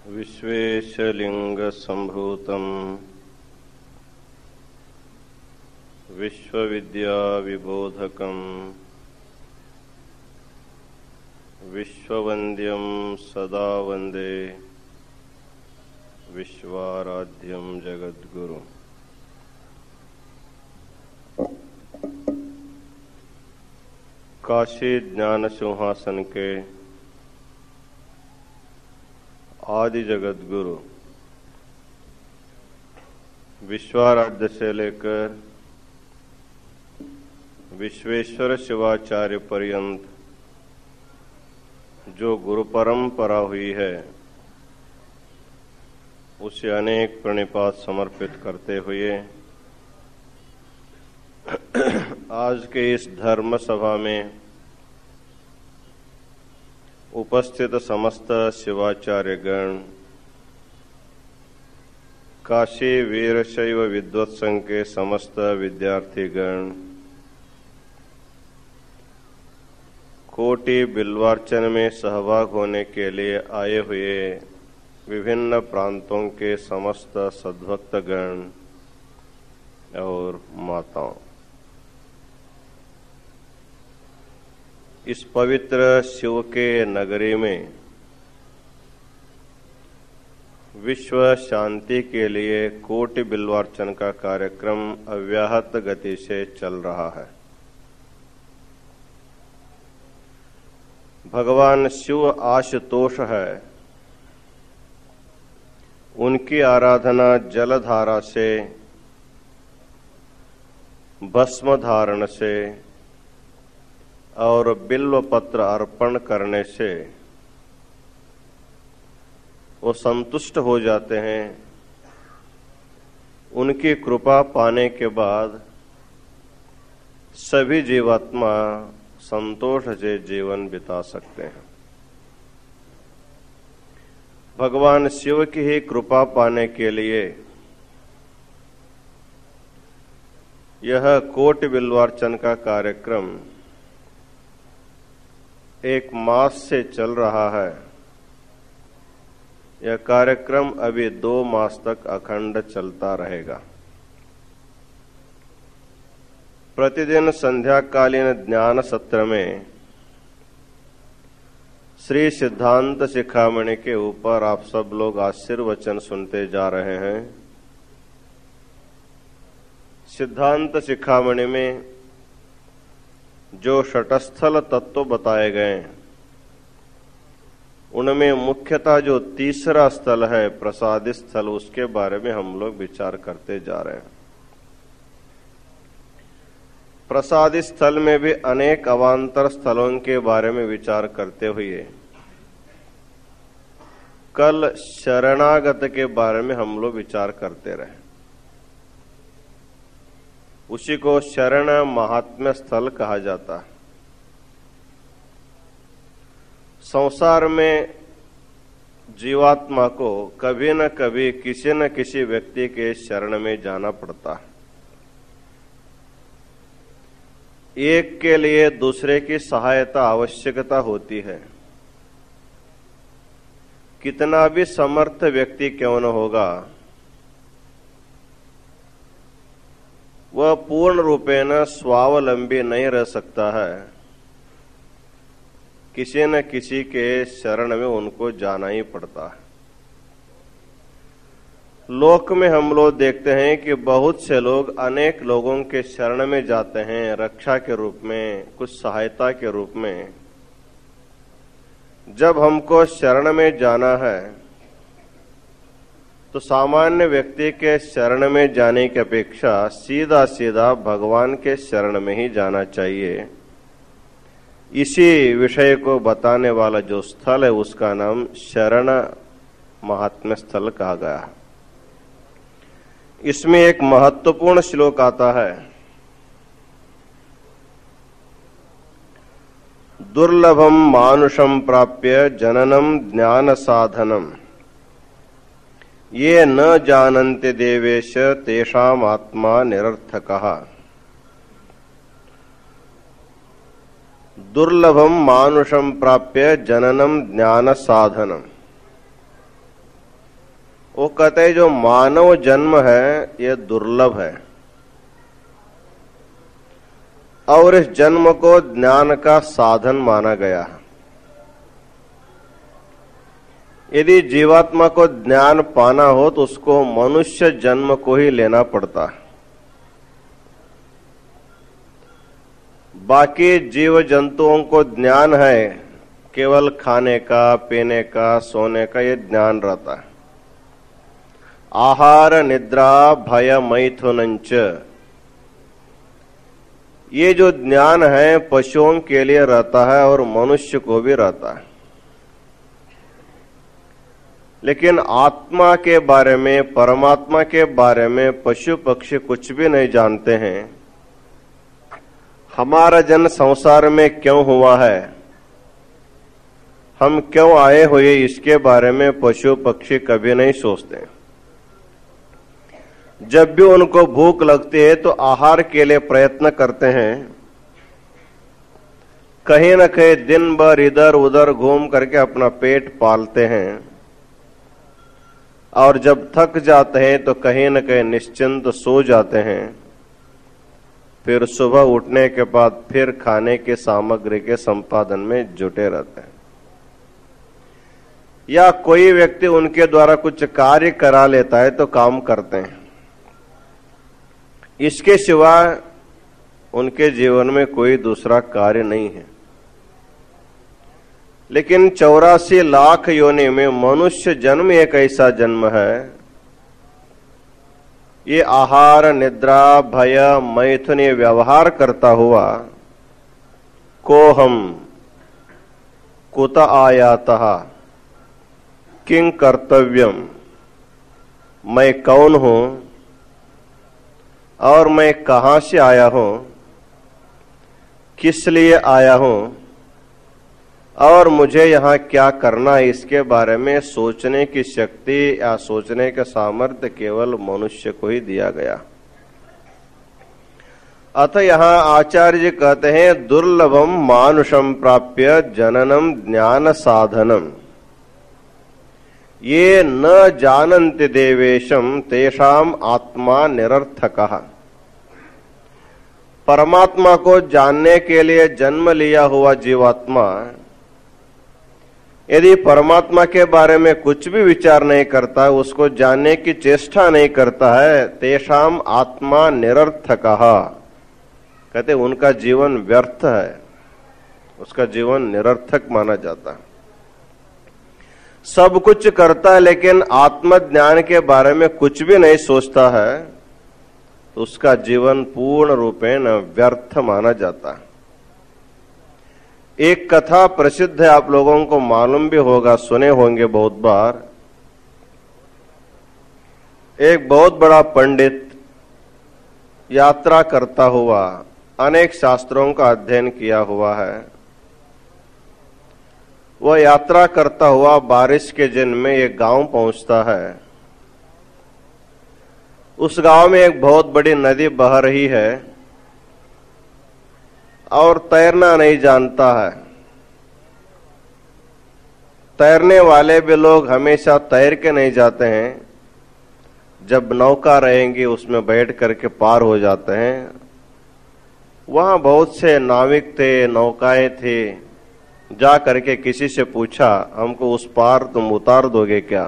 विश्वेशलिंगसंभूतं विश्वविद्याविबोधकं विश्ववन्द्यं सदा वन्दे विश्वाराध्यं जगद्गुरु। काशी ज्ञान सिंहासन के आदि जगत गुरु विश्वाराध्य से लेकर विश्वेश्वर शिवाचार्य पर्यंत जो गुरु परंपरा हुई है उसे अनेक प्रणिपात समर्पित करते हुए आज के इस धर्म सभा में उपस्थित समस्त शिवाचार्य गण, काशी वीरशैव विद्वत संघ के समस्त विद्यार्थी गण, कोटि बिल्वार्चन में सहभाग होने के लिए आए हुए विभिन्न प्रांतों के समस्त सद्भक्त गण और माताओं, इस पवित्र शिव के नगरी में विश्व शांति के लिए कोटि बिल्वार्चन का कार्यक्रम अव्याहत गति से चल रहा है। भगवान शिव आशुतोष है, उनकी आराधना जलधारा से, भस्म धारण से और बिल्व पत्र अर्पण करने से वो संतुष्ट हो जाते हैं। उनकी कृपा पाने के बाद सभी जीवात्मा संतोष से जीवन बिता सकते हैं। भगवान शिव की ही कृपा पाने के लिए यह कोटि बिल्वार्चन का कार्यक्रम एक मास से चल रहा है। यह कार्यक्रम अभी 2 मास तक अखंड चलता रहेगा। प्रतिदिन संध्याकालीन ज्ञान सत्र में श्री सिद्धांत शिखामणि के ऊपर आप सब लोग आशीर्वचन सुनते जा रहे हैं। सिद्धांत शिखामणि में जो षटस्थल तत्व बताए गए उनमें मुख्यतः जो तीसरा स्थल है प्रसादी स्थल, उसके बारे में हम लोग विचार करते जा रहे हैं। प्रसादी स्थल में भी अनेक अवांतर स्थलों के बारे में विचार करते हुए कल शरणागत के बारे में हम लोग विचार करते रहे। उसी को शरण महात्म्य स्थल कहा जाता है। संसार में जीवात्मा को कभी न कभी किसी न किसी व्यक्ति के शरण में जाना पड़ता है। एक के लिए दूसरे की सहायता आवश्यकता होती है। कितना भी समर्थ व्यक्ति क्यों न होगा, वह पूर्ण रूपेण स्वावलंबी नहीं रह सकता है। किसी न किसी के शरण में उनको जाना ही पड़ता है। लोक में हम लोग देखते हैं कि बहुत से लोग अनेक लोगों के शरण में जाते हैं, रक्षा के रूप में, कुछ सहायता के रूप में। जब हमको शरण में जाना है तो सामान्य व्यक्ति के शरण में जाने की अपेक्षा सीधा सीधा भगवान के शरण में ही जाना चाहिए। इसी विषय को बताने वाला जो स्थल है उसका नाम शरण महात्म्य स्थल कहा गया है। इसमें एक महत्वपूर्ण श्लोक आता है, दुर्लभम मानुषम प्राप्य जननम ज्ञान साधनम ये न जानन्ते देवेश तेषाम आत्मा निरर्थकः। दुर्लभम मानुषम प्राप्य जननम ज्ञान साधनम। वो कहते हैं जो मानव जन्म है ये दुर्लभ है और इस जन्म को ज्ञान का साधन माना गया है। यदि जीवात्मा को ज्ञान पाना हो तो उसको मनुष्य जन्म को ही लेना पड़ता है। बाकी जीव जंतुओं को ज्ञान है केवल खाने का, पीने का, सोने का, ये ज्ञान रहता है। आहार निद्रा भय मैथुनंच, ये जो ज्ञान है पशुओं के लिए रहता है और मनुष्य को भी रहता है। लेकिन आत्मा के बारे में, परमात्मा के बारे में पशु पक्षी कुछ भी नहीं जानते हैं। हमारा जन्म संसार में क्यों हुआ है, हम क्यों आए हुए, इसके बारे में पशु पक्षी कभी नहीं सोचते। जब भी उनको भूख लगती है तो आहार के लिए प्रयत्न करते हैं। कहीं न कहीं दिन भर इधर उधर घूम करके अपना पेट पालते हैं और जब थक जाते हैं तो कहीं न कहीं निश्चिंत सो जाते हैं। फिर सुबह उठने के बाद फिर खाने की सामग्री के संपादन में जुटे रहते हैं। या कोई व्यक्ति उनके द्वारा कुछ कार्य करा लेता है तो काम करते हैं। इसके सिवा उनके जीवन में कोई दूसरा कार्य नहीं है। लेकिन 84 लाख योनि में मनुष्य जन्म एक ऐसा जन्म है, ये आहार निद्रा भय मैथुन ये व्यवहार करता हुआ कोहम कुत आयातः किं कर्तव्यम, मैं कौन हूं और मैं कहां से आया हूं, किस लिए आया हूं और मुझे यहां क्या करना है, इसके बारे में सोचने की शक्ति या सोचने का सामर्थ्य केवल मनुष्य को ही दिया गया। अतः यहां आचार्य जी कहते हैं दुर्लभम मानुषम प्राप्य जननम ज्ञान साधनम, ये न जानन्ति देवेशम तेषाम आत्मा निरर्थकः। परमात्मा को जानने के लिए जन्म लिया हुआ जीवात्मा यदि परमात्मा के बारे में कुछ भी विचार नहीं करता, उसको जानने की चेष्टा नहीं करता है, तेषाम आत्मा निरर्थकः, कहते उनका जीवन व्यर्थ है, उसका जीवन निरर्थक माना जाता है। सब कुछ करता है लेकिन आत्मज्ञान के बारे में कुछ भी नहीं सोचता है तो उसका जीवन पूर्ण रूपेण व्यर्थ माना जाता है। एक कथा प्रसिद्ध है, आप लोगों को मालूम भी होगा, सुने होंगे बहुत बार। एक बहुत बड़ा पंडित यात्रा करता हुआ अनेक शास्त्रों का अध्ययन किया हुआ है। वह यात्रा करता हुआ बारिश के दिन में एक गांव पहुंचता है। उस गांव में एक बहुत बड़ी नदी बह रही है और तैरना नहीं जानता है। तैरने वाले भी लोग हमेशा तैर के नहीं जाते हैं, जब नौका रहेंगी उसमें बैठ करके पार हो जाते हैं। वहां बहुत से नाविक थे, नौकाएं थी। जा करके किसी से पूछा, हमको उस पार तुम उतार दोगे क्या?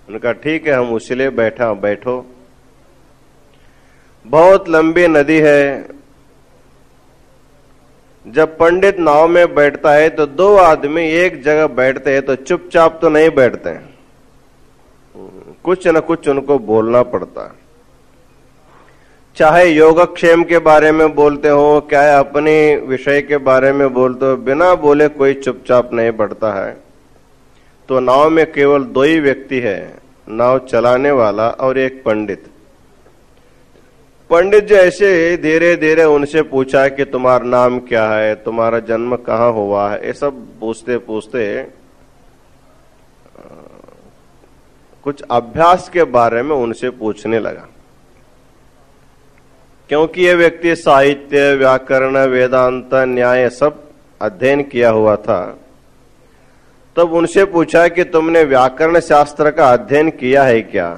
उनका ठीक है, हम उसलिए बैठो। बहुत लंबी नदी है। जब पंडित नाव में बैठता है तो दो आदमी एक जगह बैठते हैं तो चुपचाप तो नहीं बैठते हैं, कुछ न कुछ उनको बोलना पड़ता है। चाहे योगक्षेम के बारे में बोलते हो, चाहे अपने विषय के बारे में बोलते हो, बिना बोले कोई चुपचाप नहीं बैठता है। तो नाव में केवल दो ही व्यक्ति है, नाव चलाने वाला और एक पंडित। पंडित जी ऐसे धीरे धीरे उनसे पूछा कि तुम्हारा नाम क्या है, तुम्हारा जन्म कहाँ हुआ है, ये सब पूछते पूछते कुछ अभ्यास के बारे में उनसे पूछने लगा। क्योंकि ये व्यक्ति साहित्य, व्याकरण, वेदांत, न्याय सब अध्ययन किया हुआ था, तब उनसे पूछा कि तुमने व्याकरण शास्त्र का अध्ययन किया है क्या?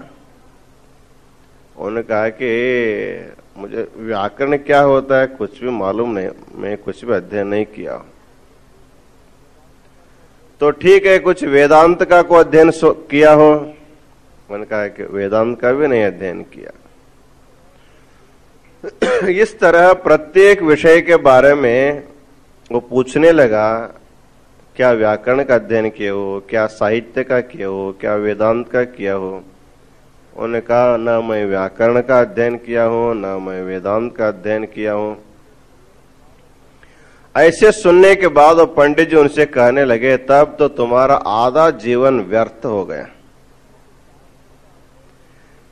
उन्होंने कहा कि मुझे व्याकरण क्या होता है कुछ भी मालूम नहीं, मैं कुछ भी अध्ययन नहीं किया। तो ठीक है, कुछ वेदांत का को अध्ययन किया हो? मैंने कहा कि वेदांत का भी नहीं अध्ययन किया। इस तरह प्रत्येक विषय के बारे में वो पूछने लगा, क्या व्याकरण का अध्ययन किए हो, क्या साहित्य का किए हो, क्या वेदांत का किया हो? उन्होंने कहा ना मैं व्याकरण का अध्ययन किया हूं, ना मैं वेदांत का अध्ययन किया हूं। ऐसे सुनने के बाद वो पंडित जी उनसे कहने लगे, तब तो तुम्हारा आधा जीवन व्यर्थ हो गया,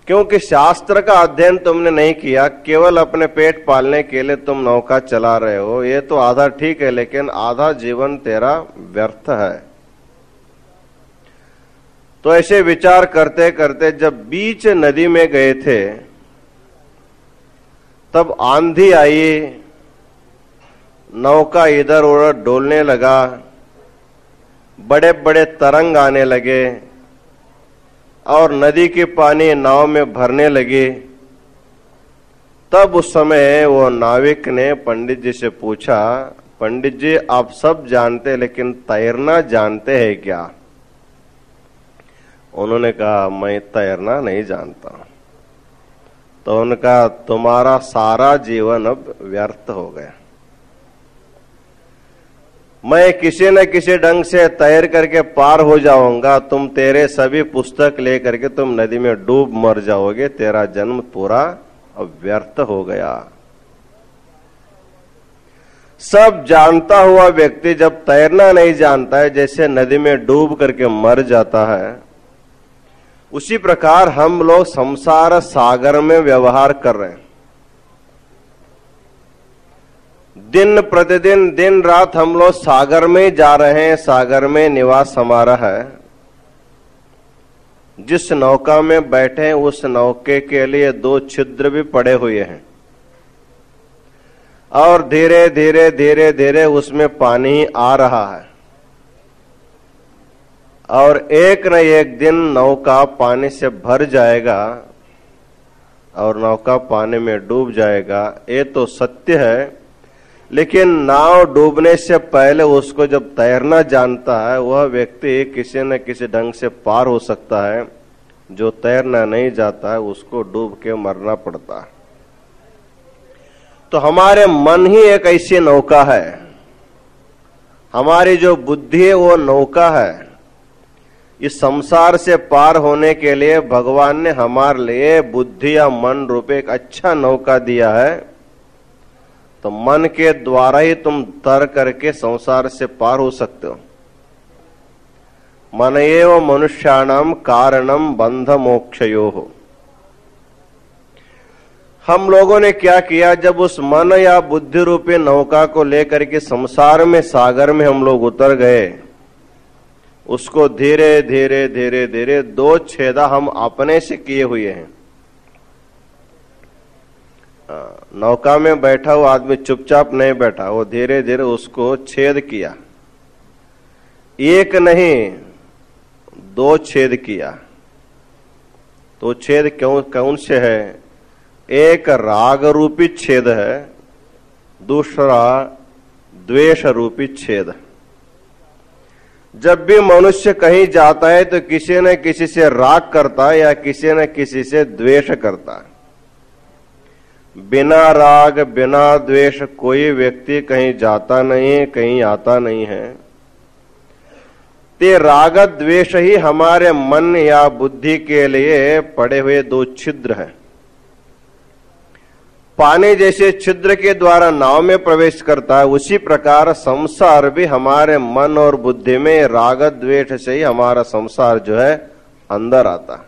क्योंकि शास्त्र का अध्ययन तुमने नहीं किया, केवल अपने पेट पालने के लिए तुम नौका चला रहे हो। ये तो आधा ठीक है, लेकिन आधा जीवन तेरा व्यर्थ है। तो ऐसे विचार करते करते जब बीच नदी में गए थे, तब आंधी आई, नौका इधर उधर डोलने लगा, बड़े बड़े तरंग आने लगे और नदी के पानी नाव में भरने लगे। तब उस समय वो नाविक ने पंडित जी से पूछा, पंडित जी आप सब जानते लेकिन तैरना जानते हैं क्या? उन्होंने कहा मैं तैरना नहीं जानता। तो उनका तुम्हारा सारा जीवन अब व्यर्थ हो गया। मैं किसी न किसी ढंग से तैर करके पार हो जाऊंगा, तुम तेरे सभी पुस्तक लेकर के तुम नदी में डूब मर जाओगे, तेरा जन्म पूरा अब व्यर्थ हो गया। सब जानता हुआ व्यक्ति जब तैरना नहीं जानता है, जैसे नदी में डूब करके मर जाता है, उसी प्रकार हम लोग संसार सागर में व्यवहार कर रहे हैं। दिन प्रतिदिन दिन रात हम लोग सागर में जा रहे हैं, सागर में निवास हमारा है। जिस नौका में बैठे हैं उस नौके के लिए 2 छिद्र भी पड़े हुए हैं और धीरे धीरे धीरे धीरे उसमें पानी आ रहा है और एक न एक दिन नौका पानी से भर जाएगा और नौका पानी में डूब जाएगा। ये तो सत्य है, लेकिन नाव डूबने से पहले उसको जब तैरना जानता है, वह व्यक्ति किसी न किसी ढंग से पार हो सकता है। जो तैरना नहीं जाता है उसको डूब के मरना पड़ता है। तो हमारे मन ही एक ऐसी नौका है, हमारी जो बुद्धि है वो नौका है। इस संसार से पार होने के लिए भगवान ने हमारे लिए बुद्धि या मन रूप एक अच्छा नौका दिया है। तो मन के द्वारा ही तुम तर करके संसार से पार हो सकते हो। मन एव मनुष्याणाम कारणम बंध मोक्षयोः। हम लोगों ने क्या किया, जब उस मन या बुद्धि रूपी नौका को लेकर के संसार में सागर में हम लोग उतर गए, उसको धीरे धीरे धीरे धीरे 2 छेदा हम अपने से किए हुए हैं। नौका में बैठा हुआ आदमी चुपचाप नहीं बैठा, वो धीरे धीरे उसको छेद किया। एक नहीं 2 छेद किया। तो छेद कौन से है? एक राग रूपी छेद है, दूसरा द्वेष रूपी छेद। जब भी मनुष्य कहीं जाता है तो किसी न किसी से राग करता है या किसी न किसी से द्वेष करता है। बिना राग बिना द्वेष कोई व्यक्ति कहीं जाता नहीं है, कहीं आता नहीं है। ते राग द्वेष ही हमारे मन या बुद्धि के लिए पड़े हुए 2 छिद्र हैं। पानी जैसे छिद्र के द्वारा नाव में प्रवेश करता है, उसी प्रकार संसार भी हमारे मन और बुद्धि में राग द्वेष से ही हमारा संसार जो है अंदर आता है।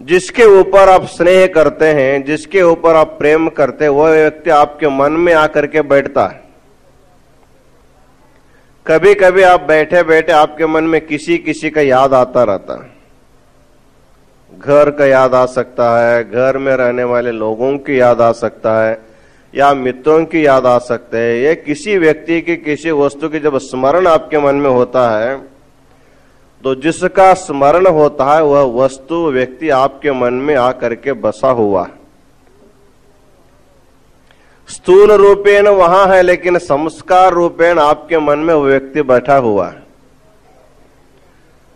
जिसके ऊपर आप स्नेह करते हैं, जिसके ऊपर आप प्रेम करते हैं, वह व्यक्ति आपके मन में आकर के बैठता है। कभी कभी आप बैठे बैठे आपके मन में किसी किसी का याद आता रहता है। घर का याद आ सकता है, घर में रहने वाले लोगों की याद आ सकता है, या मित्रों की याद आ सकते हैं, या किसी व्यक्ति की किसी वस्तु की जब स्मरण आपके मन में होता है तो जिसका स्मरण होता है वह वस्तु व्यक्ति आपके मन में आकर के बसा हुआ है। स्थूल रूपेण वहां है, लेकिन संस्कार रूपेण आपके मन में वह व्यक्ति बैठा हुआ है।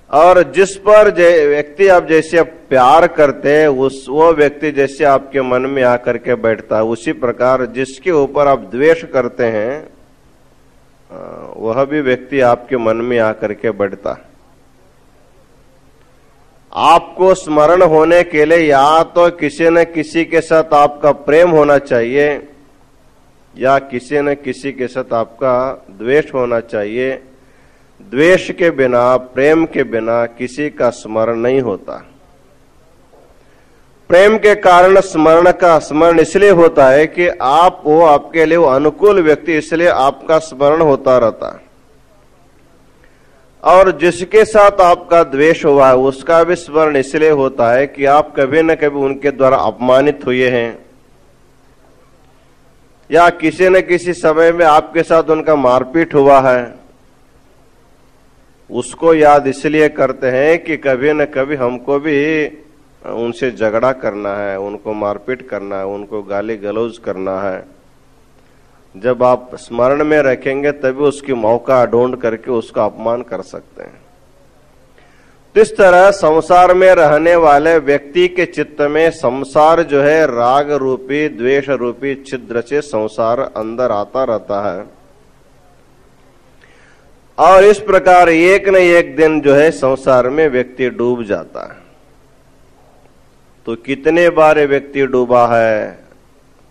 और जिस पर व्यक्ति आप जैसे प्यार करते हैं वो व्यक्ति जैसे आपके मन में आकर के बैठता है, उसी प्रकार जिसके ऊपर आप द्वेष करते हैं वह भी व्यक्ति आपके मन में आकर के बैठता है। आपको स्मरण होने के लिए या तो किसी न किसी के साथ आपका प्रेम होना चाहिए या किसी न किसी के साथ आपका द्वेष होना चाहिए। द्वेष के बिना, प्रेम के बिना किसी का स्मरण नहीं होता। प्रेम के कारण स्मरण का स्मरण इसलिए होता है कि आप वो आपके लिए वो अनुकूल व्यक्ति, इसलिए आपका स्मरण होता रहता है। और जिसके साथ आपका द्वेष हुआ है उसका भी स्मरण इसलिए होता है कि आप कभी न कभी उनके द्वारा अपमानित हुए हैं या किसी न किसी समय में आपके साथ उनका मारपीट हुआ है। उसको याद इसलिए करते हैं कि कभी न कभी हमको भी उनसे झगड़ा करना है, उनको मारपीट करना है, उनको गाली गलौज करना है। जब आप स्मरण में रखेंगे तभी उसकी मौका ढूंढ करके उसका अपमान कर सकते हैं। तो इस तरह संसार में रहने वाले व्यक्ति के चित्त में संसार जो है राग रूपी, द्वेष रूपी छिद्र से संसार अंदर आता रहता है और इस प्रकार एक न एक दिन जो है संसार में व्यक्ति डूब जाता है। तो कितने बार व्यक्ति डूबा है,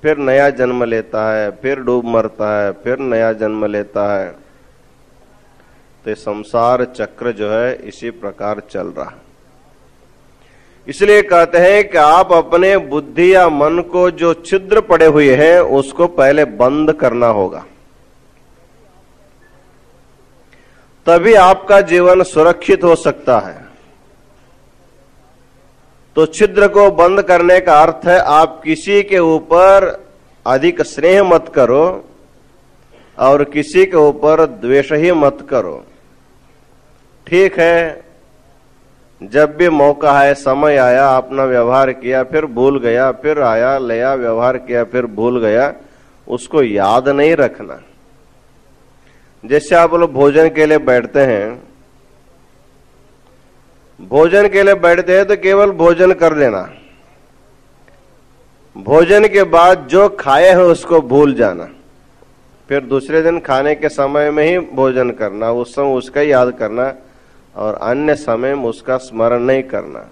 फिर नया जन्म लेता है, फिर डूब मरता है, फिर नया जन्म लेता है। तो संसार चक्र जो है इसी प्रकार चल रहा। इसलिए कहते हैं कि आप अपने बुद्धि या मन को जो छिद्र पड़े हुए हैं उसको पहले बंद करना होगा, तभी आपका जीवन सुरक्षित हो सकता है। तो छिद्र को बंद करने का अर्थ है आप किसी के ऊपर अधिक स्नेह मत करो और किसी के ऊपर द्वेष ही मत करो। ठीक है, जब भी मौका है, समय आया, अपना व्यवहार किया, फिर भूल गया, फिर आया, लिया, व्यवहार किया, फिर भूल गया, उसको याद नहीं रखना। जैसे आप लोग भोजन के लिए बैठते हैं, भोजन के लिए बैठते हैं तो केवल भोजन कर लेना, भोजन के बाद जो खाए हैं उसको भूल जाना, फिर दूसरे दिन खाने के समय में ही भोजन करना, उस समय उसका याद करना और अन्य समय में उसका स्मरण नहीं करना।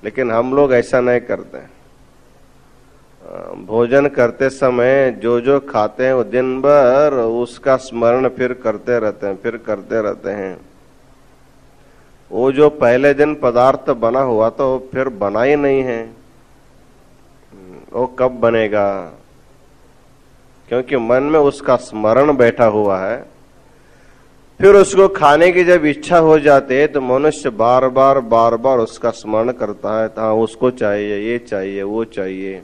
लेकिन हम लोग ऐसा नहीं करते। भोजन करते समय जो जो खाते हैं वो दिन भर उसका स्मरण फिर करते रहते हैं, फिर करते रहते हैं। वो जो पहले दिन पदार्थ बना हुआ तो फिर बना ही नहीं है, वो कब बनेगा? क्योंकि मन में उसका स्मरण बैठा हुआ है। फिर उसको खाने की जब इच्छा हो जाती है तो मनुष्य बार बार उसका स्मरण करता है, हाँ उसको चाहिए, ये चाहिए, वो चाहिए।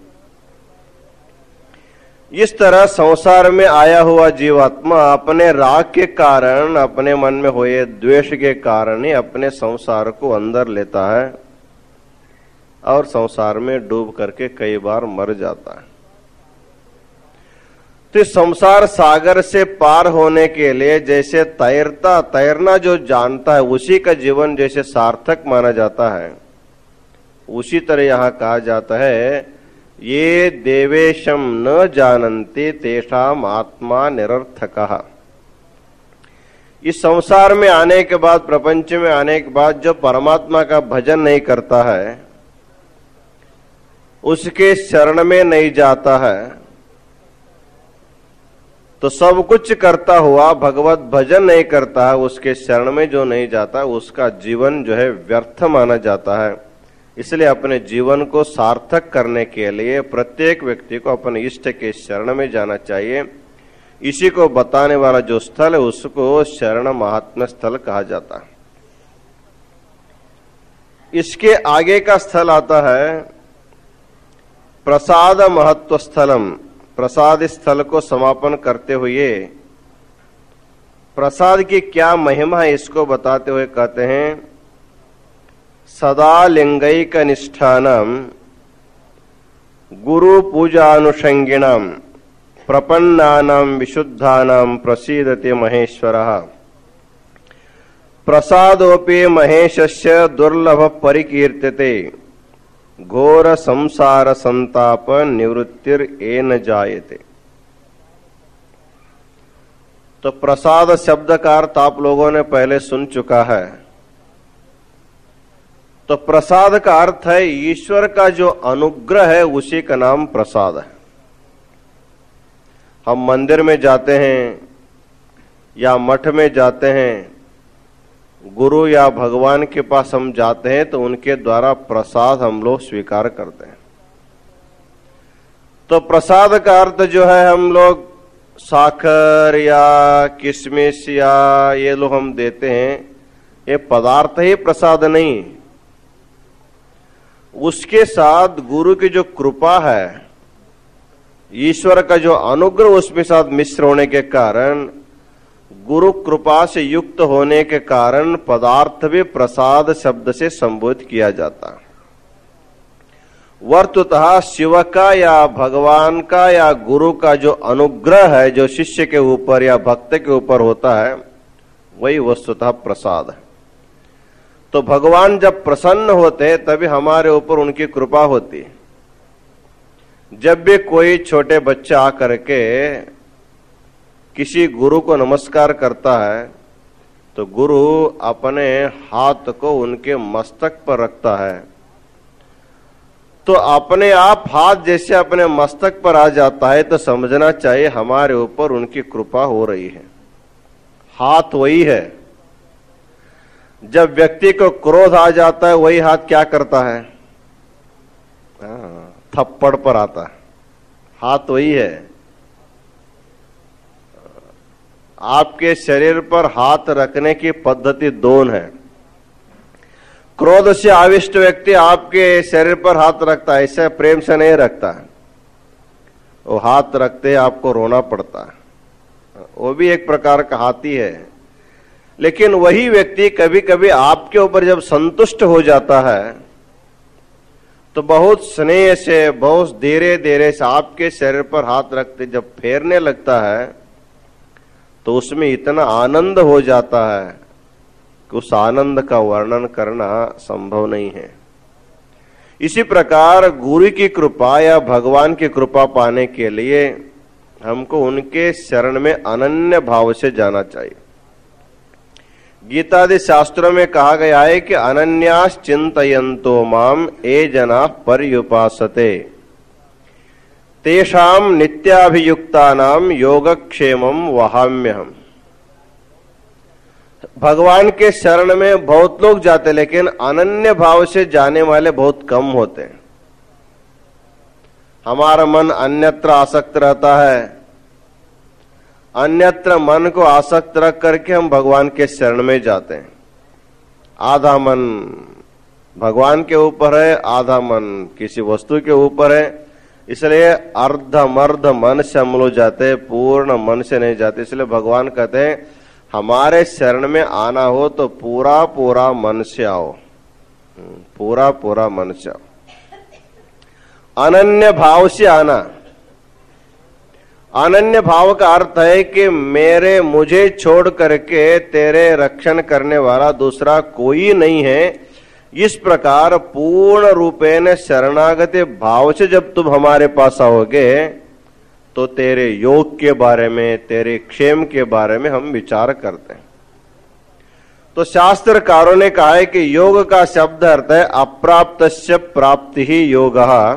इस तरह संसार में आया हुआ जीवात्मा अपने राग के कारण, अपने मन में हुए द्वेष के कारण ही अपने संसार को अंदर लेता है और संसार में डूब करके कई बार मर जाता है। तो संसार सागर से पार होने के लिए जैसे तैरना जो जानता है उसी का जीवन जैसे सार्थक माना जाता है, उसी तरह यहाँ कहा जाता है ये देवेशम न जानन्ति तेषाम आत्मा निरर्थकः। इस संसार में आने के बाद, प्रपंच में आने के बाद जो परमात्मा का भजन नहीं करता है, उसके शरण में नहीं जाता है, तो सब कुछ करता हुआ भगवत भजन नहीं करता है, उसके शरण में जो नहीं जाता उसका जीवन जो है व्यर्थ माना जाता है। इसलिए अपने जीवन को सार्थक करने के लिए प्रत्येक व्यक्ति को अपने इष्ट के शरण में जाना चाहिए। इसी को बताने वाला जो स्थल है उसको शरण महात्म्य स्थल कहा जाता है। इसके आगे का स्थल आता है प्रसाद महत्व स्थलम। प्रसाद स्थल को समापन करते हुए प्रसाद की क्या महिमा है इसको बताते हुए कहते हैं, सदा लिंगैक निष्ठानम गुरु पूजानुषंगिणम प्रपन्नानाम विशुद्धानाम प्रसीदते महेश्वरः प्रसादोपि महेशस्य दुर्लभ परिकीर्त्यते घोर संसार संताप निवृत्तिर एन जायते। तो प्रसाद शब्द का अर्थ आप लोगों ने पहले सुन चुका है। तो प्रसाद का अर्थ है ईश्वर का जो अनुग्रह है उसी का नाम प्रसाद है। हम मंदिर में जाते हैं या मठ में जाते हैं, गुरु या भगवान के पास हम जाते हैं तो उनके द्वारा प्रसाद हम लोग स्वीकार करते हैं। तो प्रसाद का अर्थ जो है हम लोग साखर या किशमिश या ये लोग हम देते हैं, ये पदार्थ ही प्रसाद नहीं, उसके साथ गुरु की जो कृपा है, ईश्वर का जो अनुग्रह उसमें साथ मिश्र होने के कारण, गुरु कृपा से युक्त होने के कारण पदार्थ भी प्रसाद शब्द से संबोधित किया जाता है। वस्तुतः शिव का या भगवान का या गुरु का जो अनुग्रह है जो शिष्य के ऊपर या भक्त के ऊपर होता है वही वस्तुतः प्रसाद है। तो भगवान जब प्रसन्न होते तभी हमारे ऊपर उनकी कृपा होती है। जब भी कोई छोटे बच्चा आकर के किसी गुरु को नमस्कार करता है तो गुरु अपने हाथ को उनके मस्तक पर रखता है, तो अपने आप हाथ जैसे अपने मस्तक पर आ जाता है तो समझना चाहिए हमारे ऊपर उनकी कृपा हो रही है। हाथ वही है। जब व्यक्ति को क्रोध आ जाता है वही हाथ क्या करता है, थप्पड़ पर आता है। हाथ वही है। आपके शरीर पर हाथ रखने की पद्धति दोन है। क्रोध से आविष्ट व्यक्ति आपके शरीर पर हाथ रखता है, ऐसे प्रेम से नहीं रखता है। वो हाथ रखते आपको रोना पड़ता है, वो भी एक प्रकार का हाथ ही है। लेकिन वही व्यक्ति कभी कभी आपके ऊपर जब संतुष्ट हो जाता है तो बहुत स्नेह से, बहुत धीरे धीरे से आपके शरीर पर हाथ रखते जब फेरने लगता है तो उसमें इतना आनंद हो जाता है कि उस आनंद का वर्णन करना संभव नहीं है। इसी प्रकार गुरु की कृपा या भगवान की कृपा पाने के लिए हमको उनके शरण में अनन्य भाव से जाना चाहिए। गीतादि शास्त्रों में कहा गया है कि अनन्यास चिंतयन्तो माम ये जना पर्युपासते तेषाम नित्याभियुक्तानाम योगक्षेमम वहाम्यहम्। भगवान के शरण में बहुत लोग जाते लेकिन अनन्य भाव से जाने वाले बहुत कम होते हैं। हमारा मन अन्यत्र आसक्त रहता है, अन्यत्र मन को आसक्त रख करके हम भगवान के शरण में जाते हैं। आधा मन भगवान के ऊपर है, आधा मन किसी वस्तु के ऊपर है, इसलिए अर्धमर्ध मन से हम लोग जाते, पूर्ण मन से नहीं जाते। इसलिए भगवान कहते हैं हमारे शरण में आना हो तो पूरा पूरा मन से आओ, पूरा पूरा मन से आओ, अनन्य भाव से आना। अनन्य भाव का अर्थ है कि मुझे छोड़ करके तेरे रक्षण करने वाला दूसरा कोई नहीं है। इस प्रकार पूर्ण रूपेण शरणागति भाव से जब तुम हमारे पास आओगे तो तेरे योग के बारे में, तेरे क्षेम के बारे में हम विचार करते हैं। तो शास्त्रकारों ने कहा है कि योग का शब्द अर्थ है अप्राप्तस्य प्राप्ति ही योगः,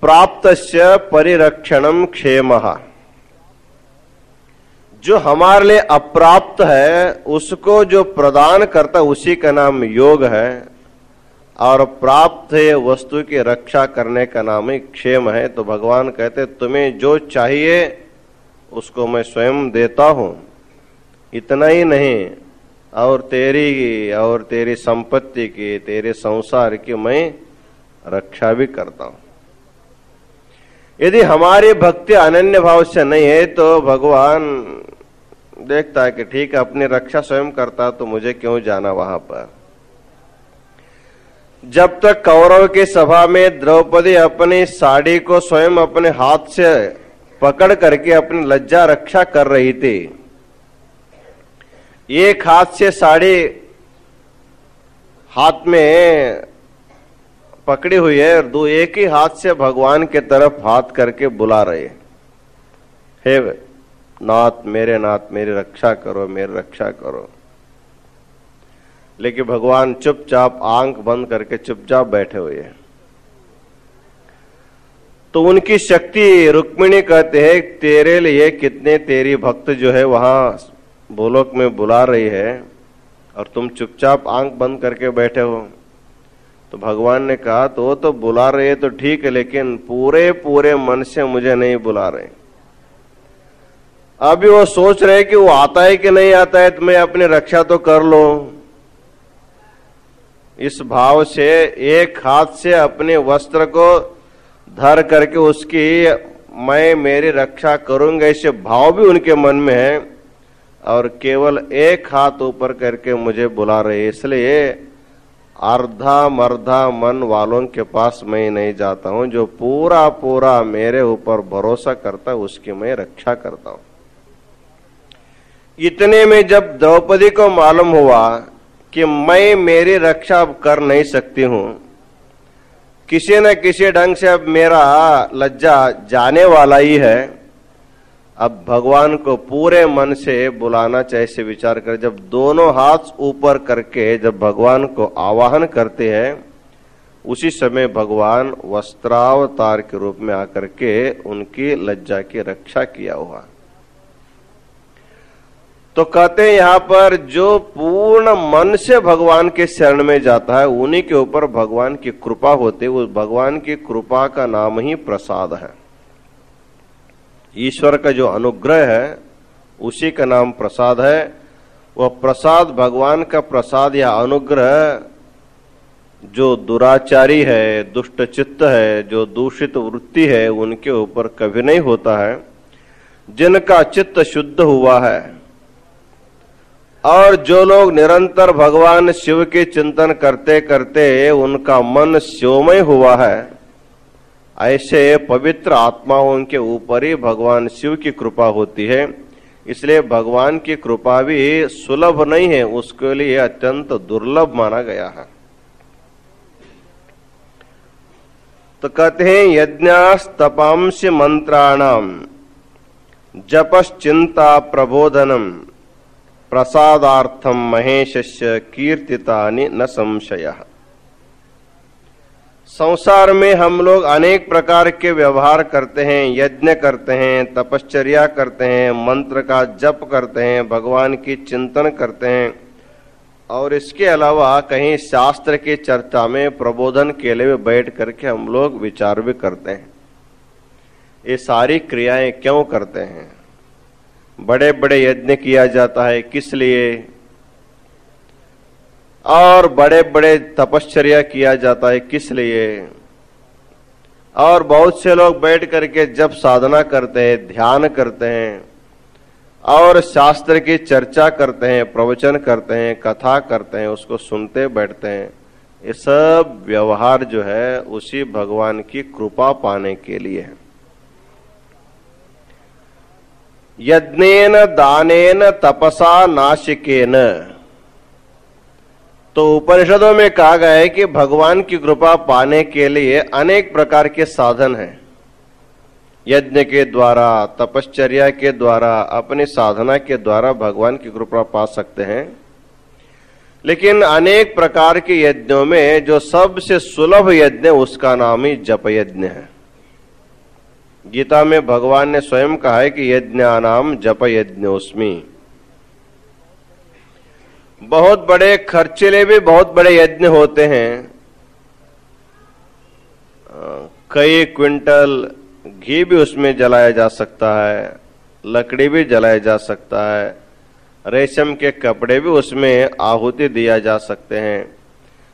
प्राप्तस्य परिरक्षणम क्षेमः। जो हमारे लिए अप्राप्त है उसको जो प्रदान करता उसी का नाम योग है, और प्राप्त है वस्तु की रक्षा करने का नाम ही क्षेम है। तो भगवान कहते तुम्हें जो चाहिए उसको मैं स्वयं देता हूं, इतना ही नहीं और तेरी संपत्ति की, तेरे संसार की मैं रक्षा भी करता हूं। यदि हमारी भक्ति अनन्य भाव से नहीं है तो भगवान देखता है कि ठीक है, अपनी रक्षा स्वयं करता तो मुझे क्यों जाना वहां पर। जब तक कौरव की सभा में द्रौपदी अपनी साड़ी को स्वयं अपने हाथ से पकड़ करके अपनी लज्जा रक्षा कर रही थी, एक हाथ से साड़ी हाथ में पकड़ी हुई है और एक ही हाथ से भगवान के तरफ हाथ करके बुला रहे, हे नाथ मेरी रक्षा करो, मेरी रक्षा करो। लेकिन भगवान चुपचाप आंख बंद करके चुपचाप बैठे हुए हैं। तो उनकी शक्ति, रुक्मिणी कहते हैं तेरे लिए कितने तेरी भक्त जो है वहां भूलोक में बुला रही है और तुम चुपचाप आंख बंद करके बैठे हो। तो भगवान ने कहा तो वो तो बुला रहे है तो ठीक है, लेकिन पूरे पूरे मन से मुझे नहीं बुला रहे। अभी वो सोच रहे कि वो आता है कि नहीं आता है, तो मैं अपनी रक्षा तो कर लो। इस भाव से एक हाथ से अपने वस्त्र को धर करके उसकी मैं मेरी रक्षा करूंगा ऐसे भाव भी उनके मन में है, और केवल एक हाथ ऊपर करके मुझे बुला रहे। इसलिए अर्धा मर्धा मन वालों के पास मैं नहीं जाता हूं, जो पूरा पूरा मेरे ऊपर भरोसा करता है उसकी मैं रक्षा करता हूं। इतने में जब द्रौपदी को मालूम हुआ कि मैं मेरी रक्षा कर नहीं सकती हूं, किसी न किसी ढंग से अब मेरा लज्जा जाने वाला ही है, अब भगवान को पूरे मन से बुलाना चाहिए से विचार कर जब दोनों हाथ ऊपर करके जब भगवान को आवाहन करते हैं, उसी समय भगवान वस्त्रावतार के रूप में आकर के उनकी लज्जा की रक्षा किया हुआ। तो कहते हैं यहां पर जो पूर्ण मन से भगवान के शरण में जाता है उन्हीं के ऊपर भगवान की कृपा होती है। उस भगवान की कृपा का नाम ही प्रसाद है। ईश्वर का जो अनुग्रह है उसी का नाम प्रसाद है। वह प्रसाद भगवान का प्रसाद या अनुग्रह जो दुराचारी है, दुष्ट चित्त है, जो दूषित वृत्ति है, उनके ऊपर कभी नहीं होता है। जिनका चित्त शुद्ध हुआ है और जो लोग निरंतर भगवान शिव के चिंतन करते करते उनका मन शिवमय हुआ है, ऐसे पवित्र आत्माओं के ऊपर ही भगवान शिव की कृपा होती है। इसलिए भगवान की कृपा भी सुलभ नहीं है, उसके लिए अत्यंत दुर्लभ माना गया है। तो कहते हैं यज्ञास्तपांसि मंत्राणाम जपश्चिंता प्रबोधनम प्रसादार्थम महेशस्य कीर्तितानि न संशयः। संसार में हम लोग अनेक प्रकार के व्यवहार करते हैं, यज्ञ करते हैं, तपश्चर्या करते हैं, मंत्र का जप करते हैं, भगवान की चिंतन करते हैं, और इसके अलावा कहीं शास्त्र की चर्चा में प्रबोधन के लिए बैठ करके हम लोग विचार भी करते हैं। ये सारी क्रियाएं क्यों करते हैं? बड़े बड़े यज्ञ किया जाता है किस लिए, और बड़े बड़े तपश्चर्या किया जाता है किस लिए, और बहुत से लोग बैठ करके जब साधना करते हैं, ध्यान करते हैं, और शास्त्र की चर्चा करते हैं, प्रवचन करते हैं, कथा करते हैं, उसको सुनते बैठते हैं। ये सब व्यवहार जो है उसी भगवान की कृपा पाने के लिए है। यज्ञेन दानेन तपसा नाशिकेन, तो उपनिषदों में कहा गया है कि भगवान की कृपा पाने के लिए अनेक प्रकार के साधन हैं। यज्ञ के द्वारा, तपश्चर्या के द्वारा, अपनी साधना के द्वारा भगवान की कृपा पा सकते हैं। लेकिन अनेक प्रकार के यज्ञों में जो सबसे सुलभ यज्ञ उसका नाम ही जप यज्ञ है। गीता में भगवान ने स्वयं कहा है कि यज्ञानाम जप यज्ञोस्मि। बहुत बड़े खर्चीले भी बहुत बड़े यज्ञ होते हैं। कई क्विंटल घी भी उसमें जलाया जा सकता है, लकड़ी भी जलाया जा सकता है, रेशम के कपड़े भी उसमें आहुति दिया जा सकते हैं।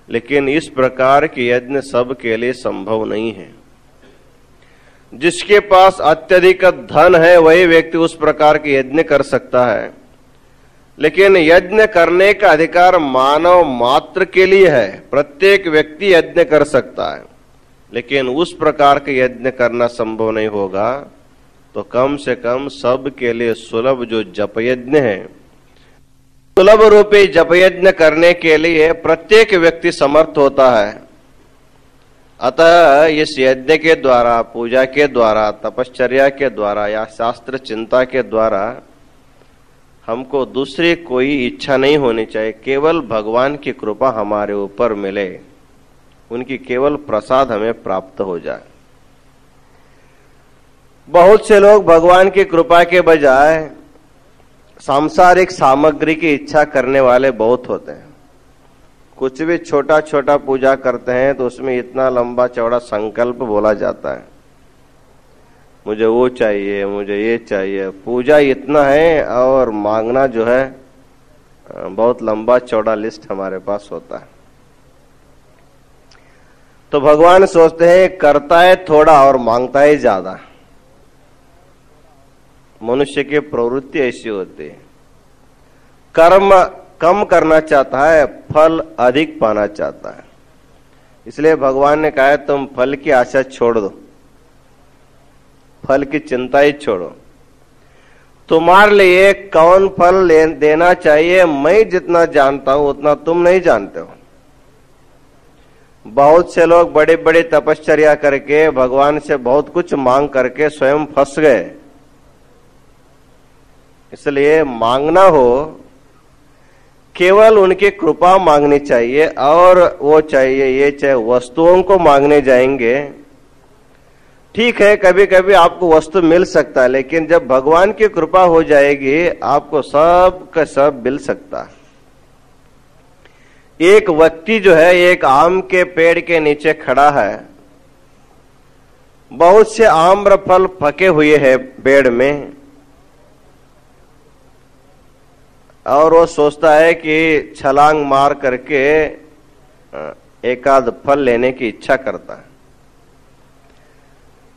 लेकिन इस प्रकार के यज्ञ सब के लिए संभव नहीं है। जिसके पास अत्यधिक धन है वही व्यक्ति उस प्रकार के यज्ञ कर सकता है, लेकिन यज्ञ करने का अधिकार मानव मात्र के लिए है। प्रत्येक व्यक्ति यज्ञ कर सकता है, लेकिन उस प्रकार के यज्ञ करना संभव नहीं होगा। तो कम से कम सब के लिए सुलभ जो जप यज्ञ है, सुलभ रूपी जप यज्ञ करने के लिए प्रत्येक व्यक्ति समर्थ होता है। अतः इस यज्ञ के द्वारा, पूजा के द्वारा, तपश्चर्या के द्वारा या शास्त्र चिंता के द्वारा हमको दूसरी कोई इच्छा नहीं होनी चाहिए। केवल भगवान की कृपा हमारे ऊपर मिले, उनकी केवल प्रसाद हमें प्राप्त हो जाए। बहुत से लोग भगवान की कृपा के बजाय सांसारिक सामग्री की इच्छा करने वाले बहुत होते हैं। कुछ भी छोटा छोटा पूजा करते हैं तो उसमें इतना लंबा चौड़ा संकल्प बोला जाता है, मुझे वो चाहिए, मुझे ये चाहिए। पूजा इतना है और मांगना जो है बहुत लंबा चौड़ा लिस्ट हमारे पास होता है। तो भगवान सोचते हैं करता है थोड़ा और मांगता है ज्यादा। मनुष्य की प्रवृत्ति ऐसी होती है, कर्म कम करना चाहता है, फल अधिक पाना चाहता है। इसलिए भगवान ने कहा है तुम फल की आशा छोड़ दो, फल की चिंता ही छोड़ो। तुम्हारे लिए कौन फल देना चाहिए मैं जितना जानता हूं उतना तुम नहीं जानते हो। बहुत से लोग बड़ी बड़ी तपश्चर्या करके भगवान से बहुत कुछ मांग करके स्वयं फंस गए। इसलिए मांगना हो केवल उनकी कृपा मांगनी चाहिए, और वो चाहिए ये चाहे वस्तुओं को मांगने जाएंगे, ठीक है कभी कभी आपको वस्तु मिल सकता है, लेकिन जब भगवान की कृपा हो जाएगी आपको सब का सब मिल सकता है। एक व्यक्ति जो है एक आम के पेड़ के नीचे खड़ा है, बहुत से आम्र फल पके हुए हैं पेड़ में, और वो सोचता है कि छलांग मार करके एक आध फल लेने की इच्छा करता है।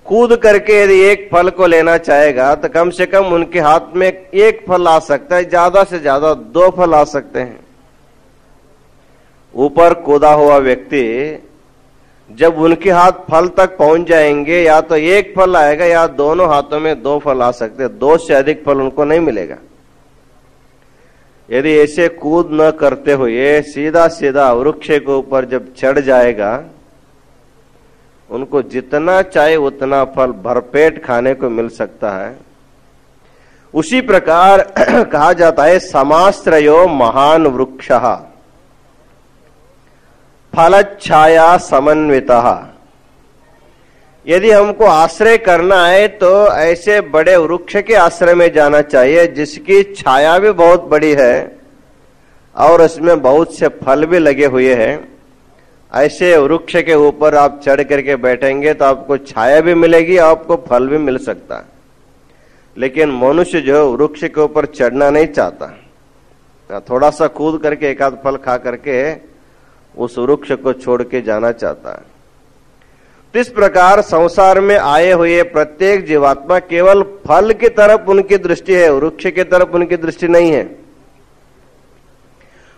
कूद करके यदि एक फल को लेना चाहेगा तो कम से कम उनके हाथ में एक फल आ सकता है, ज्यादा से ज्यादा 2 फल आ सकते हैं। ऊपर कूदा हुआ व्यक्ति जब उनके हाथ फल तक पहुंच जाएंगे, या तो एक फल आएगा या दोनों हाथों में 2 फल आ सकते हैं, 2 से अधिक फल उनको नहीं मिलेगा। यदि ऐसे कूद न करते हुए सीधा सीधा वृक्ष के ऊपर जब चढ़ जाएगा, उनको जितना चाहे उतना फल भरपेट खाने को मिल सकता है। उसी प्रकार कहा जाता है समाश्रयो महान वृक्षः फलच्छाया समन्वितः। यदि हमको आश्रय करना है तो ऐसे बड़े वृक्ष के आश्रय में जाना चाहिए जिसकी छाया भी बहुत बड़ी है और उसमें बहुत से फल भी लगे हुए हैं। ऐसे वृक्ष के ऊपर आप चढ़ करके बैठेंगे तो आपको छाया भी मिलेगी, आपको फल भी मिल सकता है। लेकिन मनुष्य जो वृक्ष के ऊपर चढ़ना नहीं चाहता, थोड़ा सा कूद करके एक आध फल खा करके उस वृक्ष को छोड़ के जाना चाहता है। इस प्रकार संसार में आए हुए प्रत्येक जीवात्मा केवल फल की तरफ उनकी दृष्टि है, वृक्ष की तरफ उनकी दृष्टि नहीं है।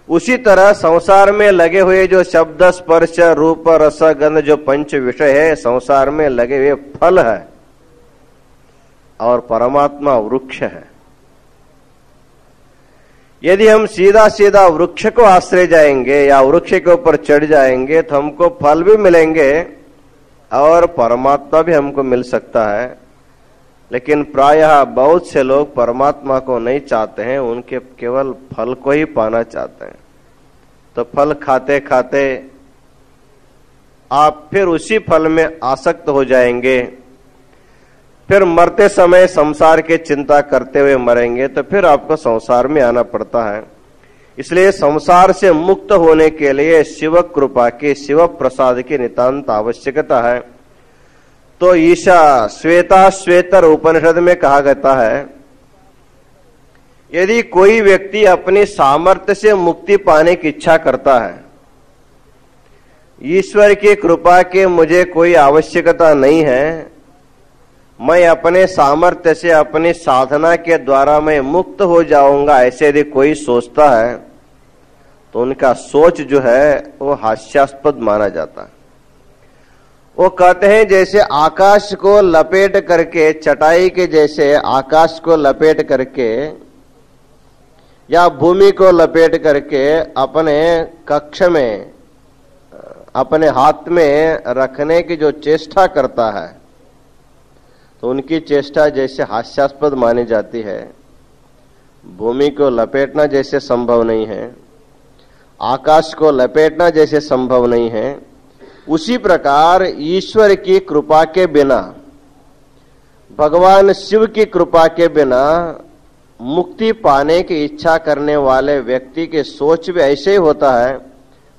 उसी तरह संसार में लगे हुए जो शब्द स्पर्श रूप रस गंध जो 5 विषय है, संसार में लगे हुए फल है, और परमात्मा वृक्ष है। यदि हम सीधा सीधा वृक्ष को आश्रय जाएंगे या वृक्ष के ऊपर चढ़ जाएंगे तो हमको फल भी मिलेंगे और परमात्मा भी हमको मिल सकता है। लेकिन प्रायः बहुत से लोग परमात्मा को नहीं चाहते हैं, उनके केवल फल को ही पाना चाहते हैं। तो फल खाते खाते आप फिर उसी फल में आसक्त हो जाएंगे, फिर मरते समय संसार की चिंता करते हुए मरेंगे, तो फिर आपको संसार में आना पड़ता है। इसलिए संसार से मुक्त होने के लिए शिव कृपा की, शिव प्रसाद की नितांत आवश्यकता है। तो ईशा श्वेता श्वेतर उपनिषद में कहा गया है, यदि कोई व्यक्ति अपनी सामर्थ्य से मुक्ति पाने की इच्छा करता है, ईश्वर की कृपा की मुझे कोई आवश्यकता नहीं है, मैं अपने सामर्थ्य से अपनी साधना के द्वारा मैं मुक्त हो जाऊंगा, ऐसे यदि कोई सोचता है तो उनका सोच जो है वो हास्यास्पद माना जाता है। वो कहते हैं जैसे आकाश को लपेट करके, चटाई के जैसे आकाश को लपेट करके या भूमि को लपेट करके अपने कक्ष में, अपने हाथ में रखने की जो चेष्टा करता है, तो उनकी चेष्टा जैसे हास्यास्पद मानी जाती है। भूमि को लपेटना जैसे संभव नहीं है, आकाश को लपेटना जैसे संभव नहीं है, उसी प्रकार ईश्वर की कृपा के बिना, भगवान शिव की कृपा के बिना मुक्ति पाने की इच्छा करने वाले व्यक्ति के सोच भी ऐसे ही होता है,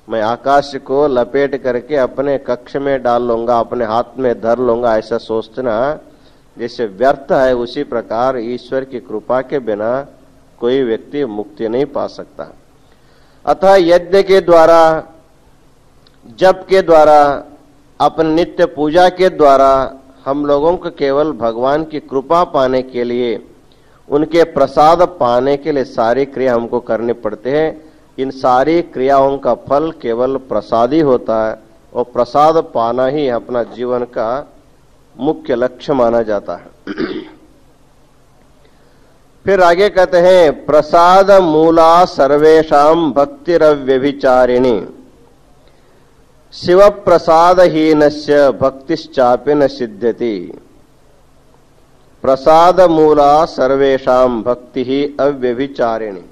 मैं आकाश को लपेट करके अपने कक्ष में डाल लूंगा, अपने हाथ में धर लूंगा, ऐसा सोचना जैसे व्यर्थ है। उसी प्रकार ईश्वर की कृपा के बिना कोई व्यक्ति मुक्ति नहीं पा सकता। अतः यज्ञ के द्वारा, जप के द्वारा, अपने नित्य पूजा के द्वारा हम लोगों को केवल भगवान की कृपा पाने के लिए, उनके प्रसाद पाने के लिए सारी क्रिया हमको करनी पड़ती है। इन सारी क्रियाओं का फल केवल प्रसाद ही होता है और प्रसाद पाना ही अपना जीवन का मुख्य लक्ष्य माना जाता है। फिर आगे कहते हैं प्रसाद मूला सर्वेषां भक्तिरव्यभिचारिणी शिव प्रसादहीनस्य भक्तिश्चापि न सिद्ध्यति। प्रसाद मूला सर्वेषां भक्ति ही अव्यभिचारिणी।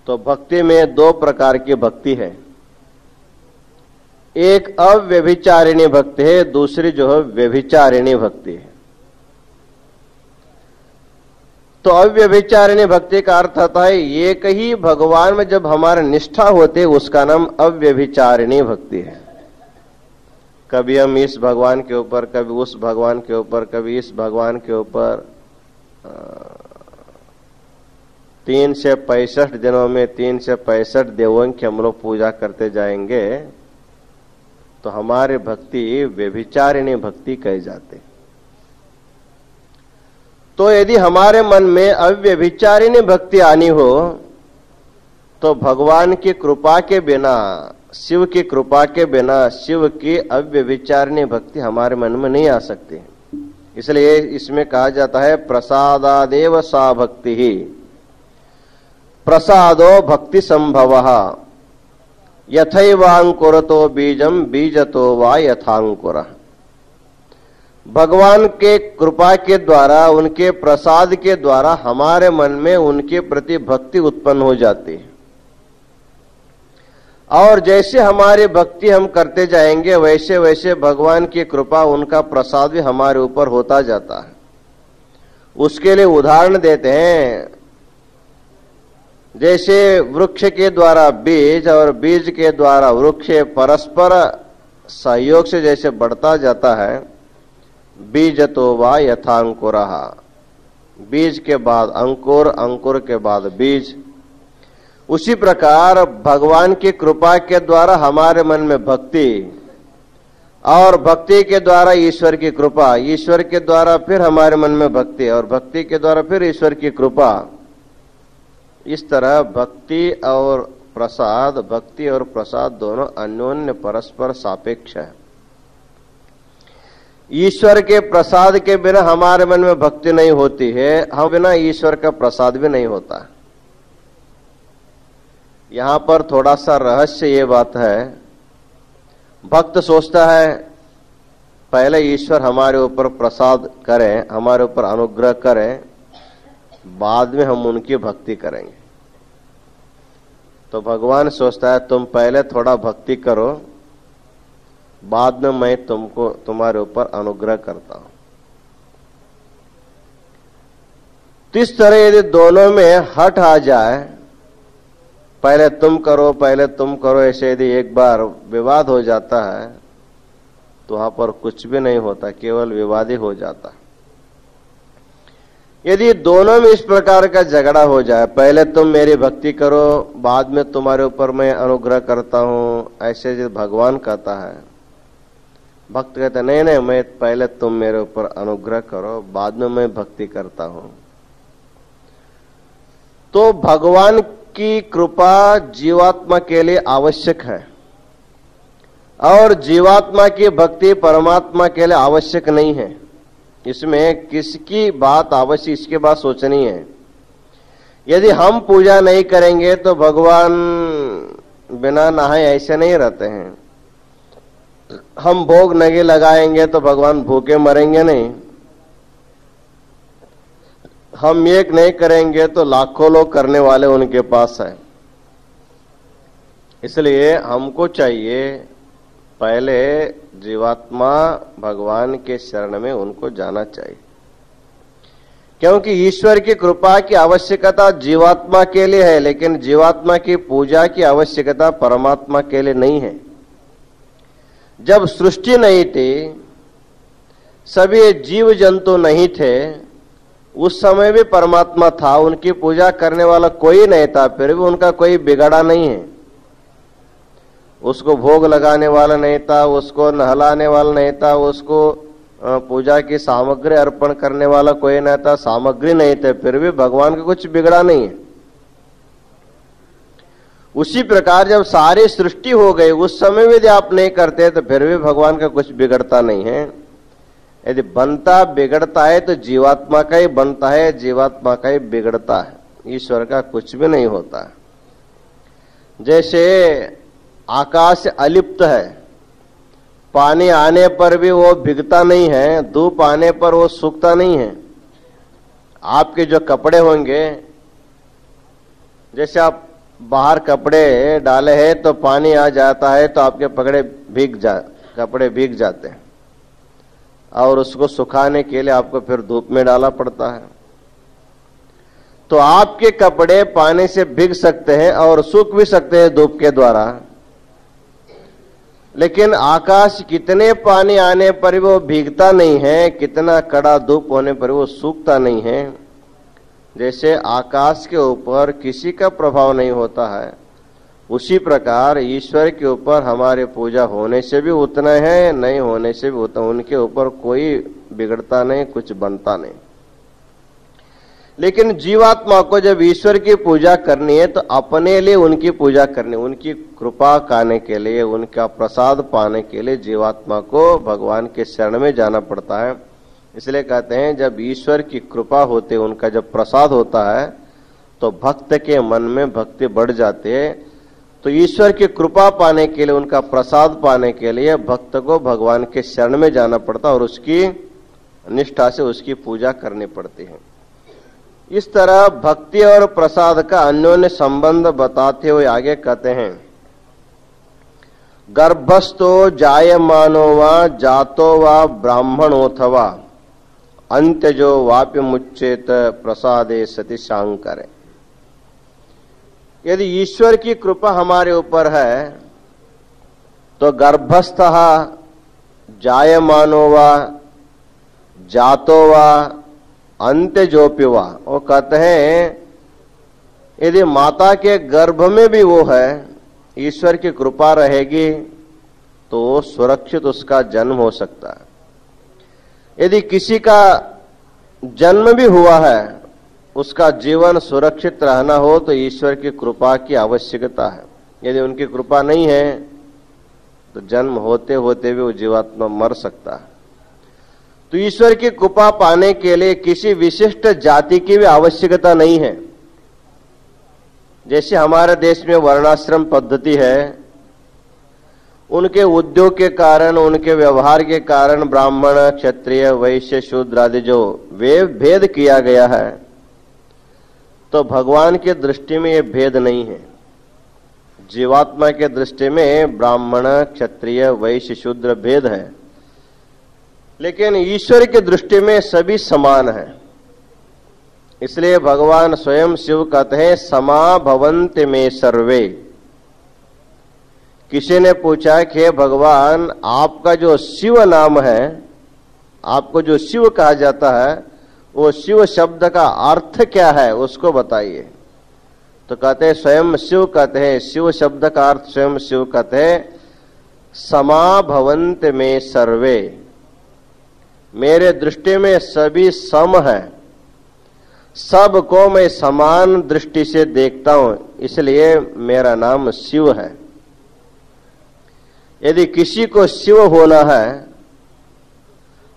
तो भक्ति में दो प्रकार की भक्ति है, एक अव्यभिचारिणी भक्ति है, दूसरी जो है व्यभिचारिणी भक्ति है। तो अव्यभिचारिणी भक्ति का अर्थ होता है एक ही भगवान में जब हमारे निष्ठा होते उसका नाम अव्यभिचारिणी भक्ति है। कभी हम इस भगवान के ऊपर, कभी उस भगवान के ऊपर, कभी इस भगवान के ऊपर 3 से 65 दिनों में 3 से 65 देवों की हम लोग पूजा करते जाएंगे तो हमारी भक्ति व्यभिचारिणी भक्ति कही जाती। तो यदि हमारे मन में अव्यभिचारिणी भक्ति आनी हो तो भगवान की कृपा के बिना, शिव की कृपा के बिना शिव की अव्यभिचारिणी भक्ति हमारे मन में नहीं आ सकती। इसलिए इसमें कहा जाता है प्रसादादेव सा भक्ति ही, प्रसादो भक्ति संभवः यथैवांकुरतो बीजम बीजतो वा यथांकुरः। भगवान के कृपा के द्वारा, उनके प्रसाद के द्वारा हमारे मन में उनके प्रति भक्ति उत्पन्न हो जाती है और जैसे हमारी भक्ति हम करते जाएंगे वैसे वैसे भगवान की कृपा, उनका प्रसाद भी हमारे ऊपर होता जाता है। उसके लिए उदाहरण देते हैं, जैसे वृक्ष के द्वारा बीज और बीज के द्वारा वृक्ष परस्पर सहयोग से जैसे बढ़ता जाता है, बीजतो वा यथांकुरः, बीज के बाद अंकुर, अंकुर के बाद बीज, उसी प्रकार भगवान की कृपा के द्वारा हमारे मन में भक्ति और भक्ति के द्वारा ईश्वर की कृपा, ईश्वर के द्वारा फिर हमारे मन में भक्ति और भक्ति के द्वारा फिर ईश्वर की कृपा। इस तरह भक्ति और प्रसाद दोनों अन्योन्य परस्पर सापेक्ष है। ईश्वर के प्रसाद के बिना हमारे मन में भक्ति नहीं होती है, हम बिना ईश्वर का प्रसाद भी नहीं होता। यहां पर थोड़ा सा रहस्य ये बात है, भक्त सोचता है पहले ईश्वर हमारे ऊपर प्रसाद करें, हमारे ऊपर अनुग्रह करें, बाद में हम उनकी भक्ति करेंगे। तो भगवान सोचता है तुम पहले थोड़ा भक्ति करो, बाद में मैं तुमको तुम्हारे ऊपर अनुग्रह करता हूं। इस तरह यदि दोनों में हट आ जाए, पहले तुम करो ऐसे यदि एक बार विवाद हो जाता है तो वहां पर कुछ भी नहीं होता, केवल विवाद ही हो जाता। यदि दोनों में इस प्रकार का झगड़ा हो जाए, पहले तुम मेरी भक्ति करो, बाद में तुम्हारे ऊपर मैं अनुग्रह करता हूं, ऐसे जो भगवान कहता है, भक्त कहते नहीं नहीं, मैं पहले तुम मेरे ऊपर अनुग्रह करो, बाद में मैं भक्ति करता हूं। तो भगवान की कृपा जीवात्मा के लिए आवश्यक है और जीवात्मा की भक्ति परमात्मा के लिए आवश्यक नहीं है। इसमें किसकी बात आवश्यक, इसके बाद सोचनी है। यदि हम पूजा नहीं करेंगे तो भगवान बिना नहाए ऐसे नहीं रहते हैं। हम भोग नहीं लगाएंगे तो भगवान भूखे मरेंगे नहीं। हम एक नहीं करेंगे तो लाखों लोग करने वाले उनके पास है। इसलिए हमको चाहिए पहले जीवात्मा भगवान के शरण में उनको जाना चाहिए, क्योंकि ईश्वर की कृपा की आवश्यकता जीवात्मा के लिए है, लेकिन जीवात्मा की पूजा की आवश्यकता परमात्मा के लिए नहीं है। जब सृष्टि नहीं थी, सभी जीव जंतु नहीं थे, उस समय भी परमात्मा था, उनकी पूजा करने वाला कोई नहीं था, फिर भी उनका कोई बिगड़ा नहीं है। उसको भोग लगाने वाला नहीं था, उसको नहलाने वाला नहीं था, उसको पूजा की सामग्री अर्पण करने वाला कोई नहीं था, सामग्री नहीं थे, फिर भी भगवान का कुछ बिगड़ा नहीं है। उसी प्रकार जब सारी सृष्टि हो गई, उस समय भी यदि आप नहीं करते तो फिर भी भगवान का कुछ बिगड़ता नहीं है। यदि बनता बिगड़ता है तो जीवात्मा का ही बनता है, जीवात्मा का ही बिगड़ता है, ईश्वर का कुछ भी नहीं होता। जैसे आकाश अलिप्त है, पानी आने पर भी वो भीगता नहीं है, धूप आने पर वो सूखता नहीं है। आपके जो कपड़े होंगे, जैसे आप बाहर कपड़े डाले हैं तो पानी आ जाता है तो आपके कपड़े भीग जाते हैं और उसको सुखाने के लिए आपको फिर धूप में डालना पड़ता है। तो आपके कपड़े पानी से भीग सकते हैं और सूख भी सकते हैं धूप के द्वारा, लेकिन आकाश कितने पानी आने पर भी वो भीगता नहीं है, कितना कड़ा धूप होने पर वो सूखता नहीं है। जैसे आकाश के ऊपर किसी का प्रभाव नहीं होता है, उसी प्रकार ईश्वर के ऊपर हमारे पूजा होने से भी उतना है, नहीं होने से भी उतना, उनके ऊपर कोई बिगड़ता नहीं, कुछ बनता नहीं। लेकिन जीवात्मा को जब ईश्वर की पूजा करनी है तो अपने लिए उनकी पूजा करनी, उनकी कृपा पाने के लिए, उनका प्रसाद पाने के लिए जीवात्मा को भगवान के शरण में जाना पड़ता है। इसलिए कहते हैं जब ईश्वर की कृपा होते, उनका जब प्रसाद होता है तो भक्त के मन में भक्ति बढ़ जाती है। तो ईश्वर की कृपा पाने के लिए, उनका प्रसाद पाने के लिए भक्त को भगवान के शरण में जाना पड़ता और उसकी निष्ठा से उसकी पूजा करनी पड़ती है। इस तरह भक्ति और प्रसाद का अन्योन्य संबंध बताते हुए आगे कहते हैं, गर्भस्थो जायमानो वा जातो वा ब्राह्मणोथवा अंत्यजो वाप्य मुच्चेत प्रसादे सति शांकर। यदि ईश्वर की कृपा हमारे ऊपर है तो गर्भस्थ जायमानो वा जातो वा अंत्यजोपि वा, वो कहते हैं यदि माता के गर्भ में भी वो है, ईश्वर की कृपा रहेगी तो सुरक्षित उसका जन्म हो सकता है। यदि किसी का जन्म भी हुआ है, उसका जीवन सुरक्षित रहना हो तो ईश्वर की कृपा की आवश्यकता है। यदि उनकी कृपा नहीं है तो जन्म होते होते भी वो जीवात्मा मर सकता है। तो ईश्वर की कृपा पाने के लिए किसी विशिष्ट जाति की भी आवश्यकता नहीं है। जैसे हमारे देश में वर्णाश्रम पद्धति है, उनके उद्योग के कारण, उनके व्यवहार के कारण ब्राह्मण, क्षत्रिय, वैश्य, शूद्र आदि जो वे भेद किया गया है, तो भगवान के दृष्टि में ये भेद नहीं है। जीवात्मा के दृष्टि में ब्राह्मण, क्षत्रिय, वैश्य, शूद्र भेद है, लेकिन ईश्वर की दृष्टि में सभी समान है। इसलिए भगवान स्वयं शिव कहते हैं, समा भवन्ति में सर्वे। किसी ने पूछा कि भगवान आपका जो शिव नाम है, आपको जो शिव कहा जाता है, वो शिव शब्द का अर्थ क्या है उसको बताइए। तो कहते हैं स्वयं शिव कहते हैं, शिव शब्द का अर्थ स्वयं शिव कहते हैं, समा भवन्त में सर्वे, मेरे दृष्टि में सभी सम है, सबको मैं समान दृष्टि से देखता हूं, इसलिए मेरा नाम शिव है। यदि किसी को शिव होना है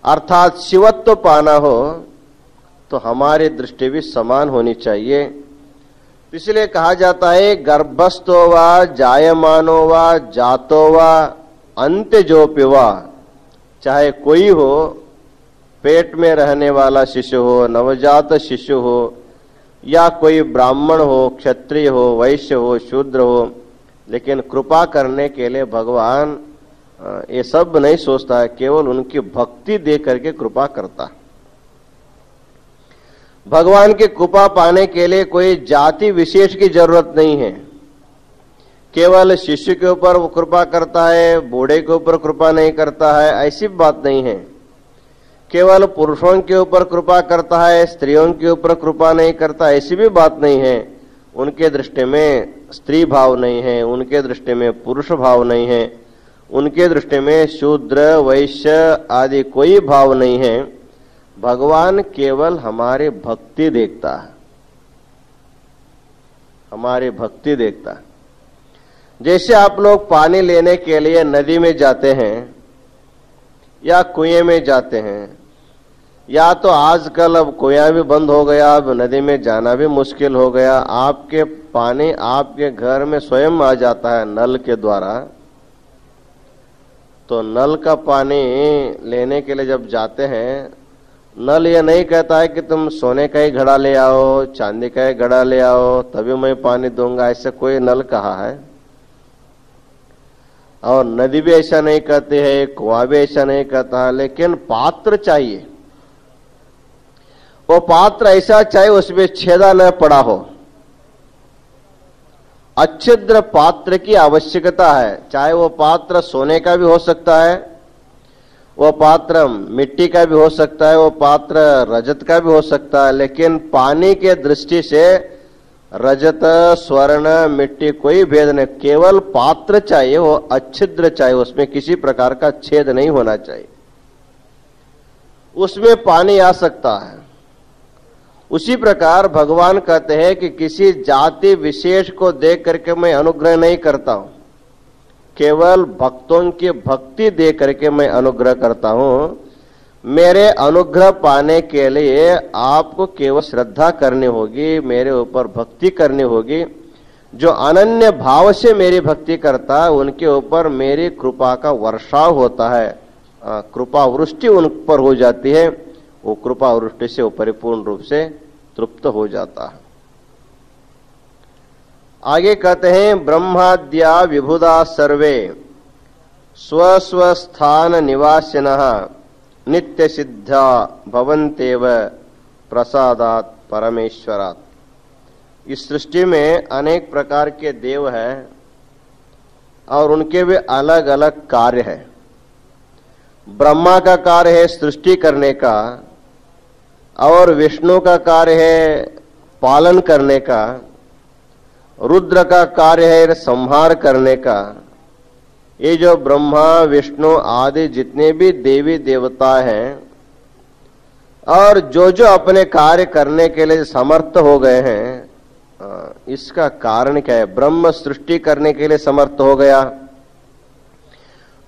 अर्थात शिवत्व पाना हो तो हमारी दृष्टि भी समान होनी चाहिए। इसलिए कहा जाता है गर्भस्थो वा जायमानो वा जातो वा अंत्यजोपि वा, चाहे कोई हो, पेट में रहने वाला शिशु हो, नवजात शिशु हो, या कोई ब्राह्मण हो, क्षत्रिय हो, वैश्य हो, शूद्र हो, लेकिन कृपा करने के लिए भगवान ये सब नहीं सोचता है, केवल उनकी भक्ति दे करके कृपा करता है। भगवान की कृपा पाने के लिए कोई जाति विशेष की जरूरत नहीं है। केवल शिष्य के ऊपर वो कृपा करता है, बूढ़े के ऊपर कृपा नहीं करता है, ऐसी बात नहीं है। केवल पुरुषों के ऊपर कृपा करता है, स्त्रियों के ऊपर कृपा नहीं करता, ऐसी भी बात नहीं है। उनके दृष्टि में स्त्री भाव नहीं है, उनके दृष्टि में पुरुष भाव नहीं है, उनके दृष्टि में शूद्र वैश्य आदि कोई भाव नहीं है। भगवान केवल हमारी भक्ति देखता है, हमारी भक्ति देखता है। जैसे आप लोग पानी लेने के लिए नदी में जाते हैं या कुएं में जाते हैं, या तो आजकल अब कुआं भी बंद हो गया, अब नदी में जाना भी मुश्किल हो गया, आपके पानी आपके घर में स्वयं आ जाता है नल के द्वारा। तो नल का पानी लेने के लिए जब जाते हैं, नल ये नहीं कहता है कि तुम सोने का ही घड़ा ले आओ, चांदी का ही घड़ा ले आओ तभी मैं पानी दूंगा, ऐसे कोई नल कहा है। और नदी भी ऐसा नहीं कहती है, कुआं भी ऐसा नहीं कहता है, लेकिन पात्र चाहिए। वो पात्र ऐसा चाहिए उसमें छेदा न पड़ा हो, अच्छिद्र पात्र की आवश्यकता है। चाहे वो पात्र सोने का भी हो सकता है, वो पात्र मिट्टी का भी हो सकता है, वो पात्र रजत का भी हो सकता है, लेकिन पानी के दृष्टि से रजत स्वर्ण मिट्टी कोई भेद नहीं, केवल पात्र चाहिए, वो अच्छिद्र चाहिए, उसमें किसी प्रकार का छेद नहीं होना चाहिए, उसमें पानी आ सकता है। उसी प्रकार भगवान कहते हैं कि किसी जाति विशेष को देख करके मैं अनुग्रह नहीं करता हूं, केवल भक्तों की भक्ति दे करके मैं अनुग्रह करता हूं। मेरे अनुग्रह पाने के लिए आपको केवल श्रद्धा करनी होगी, मेरे ऊपर भक्ति करनी होगी। जो अनन्य भाव से मेरी भक्ति करता है उनके ऊपर मेरी कृपा का वर्षाव होता है, कृपा वृष्टि उन पर हो जाती है, वो कृपा वृष्टि से वो परिपूर्ण रूप से तृप्त हो जाता है। आगे कहते हैं ब्रह्माद्या विभुदा सर्वे स्वस्वस्थान निवासिनः नित्य सिद्धा भवन्तेव प्रसादात् परमेश्वरात्। इस सृष्टि में अनेक प्रकार के देव हैं और उनके भी अलग अलग कार्य है। ब्रह्मा का कार्य है सृष्टि करने का, और विष्णु का कार्य है पालन करने का, रुद्र का कार्य है संहार करने का। ये जो ब्रह्मा विष्णु आदि जितने भी देवी देवता हैं, और जो जो अपने कार्य करने के लिए समर्थ हो गए हैं, इसका कारण क्या है? ब्रह्म सृष्टि करने के लिए समर्थ हो गया,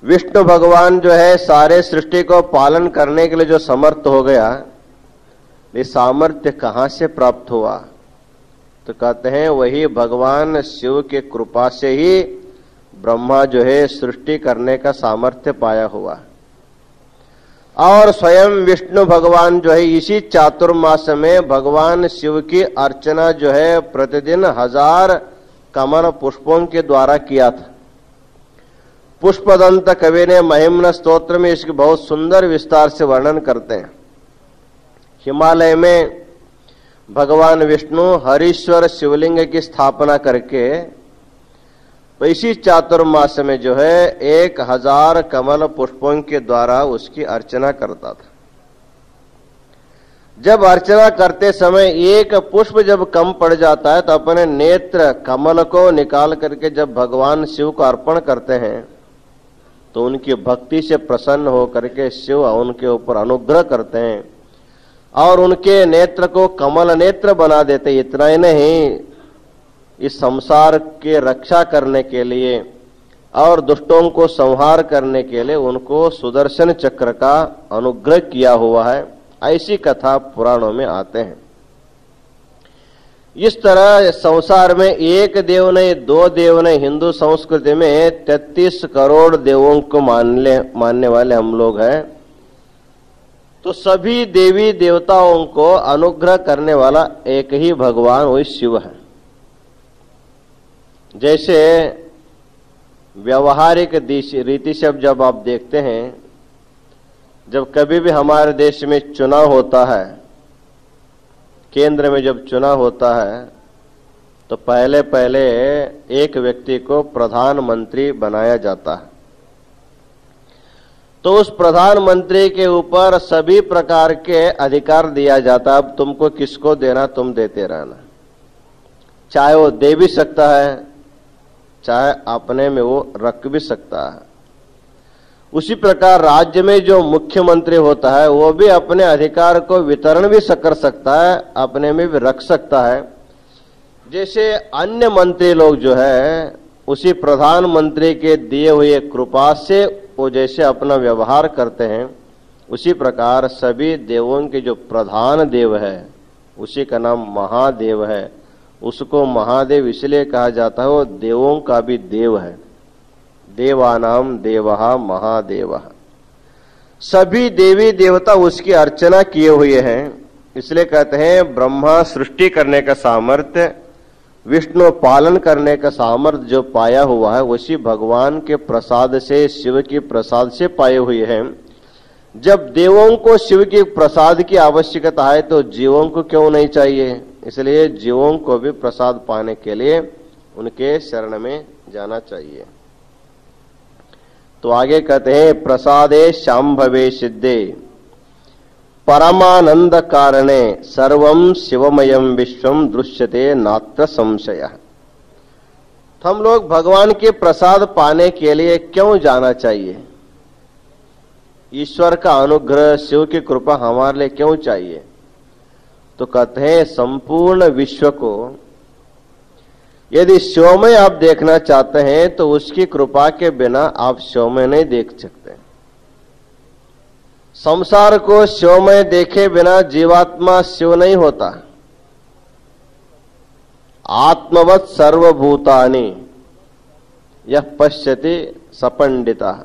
विष्णु भगवान जो है सारे सृष्टि को पालन करने के लिए जो समर्थ हो गया, ये सामर्थ्य कहां से प्राप्त हुआ? तो कहते हैं वही भगवान शिव के कृपा से ही ब्रह्मा जो है सृष्टि करने का सामर्थ्य पाया हुआ, और स्वयं विष्णु भगवान जो है इसी चातुर्मास में भगवान शिव की अर्चना जो है प्रतिदिन 1000 कमल पुष्पों के द्वारा किया था। पुष्पदंत कवि ने महिम्न स्तोत्र में इसकी बहुत सुंदर विस्तार से वर्णन करते हैं। हिमालय में भगवान विष्णु हरीश्वर शिवलिंग की स्थापना करके तो इसी चातुर्मास में जो है 1000 कमल पुष्पों के द्वारा उसकी अर्चना करता था। जब अर्चना करते समय एक पुष्प जब कम पड़ जाता है तो अपने नेत्र कमल को निकाल करके जब भगवान शिव को अर्पण करते हैं तो उनकी भक्ति से प्रसन्न होकर के शिव उनके ऊपर अनुग्रह करते हैं और उनके नेत्र को कमल नेत्र बना देते। इतना ही नहीं, इस संसार के रक्षा करने के लिए और दुष्टों को संहार करने के लिए उनको सुदर्शन चक्र का अनुग्रह किया हुआ है। ऐसी कथा पुराणों में आते हैं। इस तरह संसार में एक देव नहीं, दो देव नहीं, हिंदू संस्कृति में 33 करोड़ देवों को मानने वाले हम लोग हैं। तो सभी देवी देवताओं को अनुग्रह करने वाला एक ही भगवान वही शिव है। जैसे व्यवहारिक रीति से जब आप देखते हैं, जब कभी भी हमारे देश में चुनाव होता है, केंद्र में जब चुनाव होता है, तो पहले पहले एक व्यक्ति को प्रधानमंत्री बनाया जाता है। तो उस प्रधानमंत्री के ऊपर सभी प्रकार के अधिकार दिया जाता है। अब तुमको किसको देना तुम देते रहना, चाहे वो दे भी सकता है, चाहे अपने में वो रख भी सकता है। उसी प्रकार राज्य में जो मुख्यमंत्री होता है वो भी अपने अधिकार को वितरण भी कर सकता है, अपने में भी रख सकता है। जैसे अन्य मंत्री लोग जो है उसी प्रधानमंत्री के दिए हुए कृपा से वो जैसे अपना व्यवहार करते हैं, उसी प्रकार सभी देवों के जो प्रधान देव है उसी का नाम महादेव है। उसको महादेव इसलिए कहा जाता है, वो देवों का भी देव है। देवानाम देवः महादेवः। सभी देवी देवता उसकी अर्चना किए हुए हैं। इसलिए कहते हैं ब्रह्मा सृष्टि करने का सामर्थ्य, विष्णु पालन करने का सामर्थ्य जो पाया हुआ है उसी भगवान के प्रसाद से, शिव की प्रसाद से पाए हुए हैं। जब देवों को शिव की प्रसाद की आवश्यकता है तो जीवों को क्यों नहीं चाहिए? इसलिए जीवों को भी प्रसाद पाने के लिए उनके शरण में जाना चाहिए। तो आगे कहते हैं प्रसादे शांभवे सिद्धे परमानंद कारणे सर्वं शिवमयम विश्वम दृश्यते नात्र संशय। तो हम लोग भगवान के प्रसाद पाने के लिए क्यों जाना चाहिए? ईश्वर का अनुग्रह, शिव की कृपा हमारे लिए क्यों चाहिए? तो कहते हैं संपूर्ण विश्व को यदि शिवमय आप देखना चाहते हैं तो उसकी कृपा के बिना आप शिवमय नहीं देख सकते। संसार को शिवमय देखे बिना जीवात्मा शिव नहीं होता। आत्मवत् सर्वभूतानि यह पश्यति सपंडिता।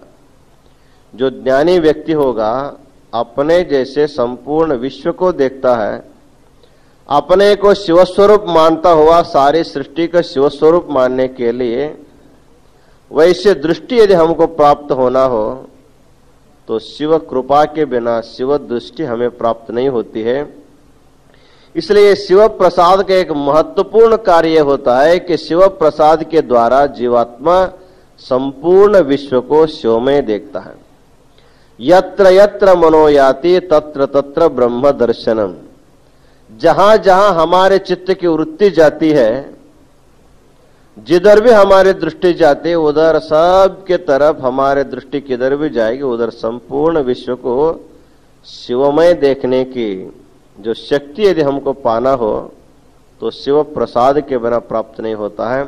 जो ज्ञानी व्यक्ति होगा अपने जैसे संपूर्ण विश्व को देखता है, अपने को शिवस्वरूप मानता हुआ सारी सृष्टि का शिवस्वरूप मानने के लिए वैसे दृष्टि यदि हमको प्राप्त होना हो तो शिव कृपा के बिना शिव दृष्टि हमें प्राप्त नहीं होती है। इसलिए शिव प्रसाद का एक महत्वपूर्ण कार्य होता है कि शिव प्रसाद के द्वारा जीवात्मा संपूर्ण विश्व को शिवमय देखता है। यत्र यत्र मनो याति तत्र तत्र ब्रह्म दर्शनम। जहां जहां हमारे चित्त की वृत्ति जाती है, जिधर भी हमारी दृष्टि जाती है, उधर सब के तरफ हमारे दृष्टि किधर भी जाएगी उधर संपूर्ण विश्व को शिवमय देखने की जो शक्ति यदि हमको पाना हो तो शिव प्रसाद के बिना प्राप्त नहीं होता है।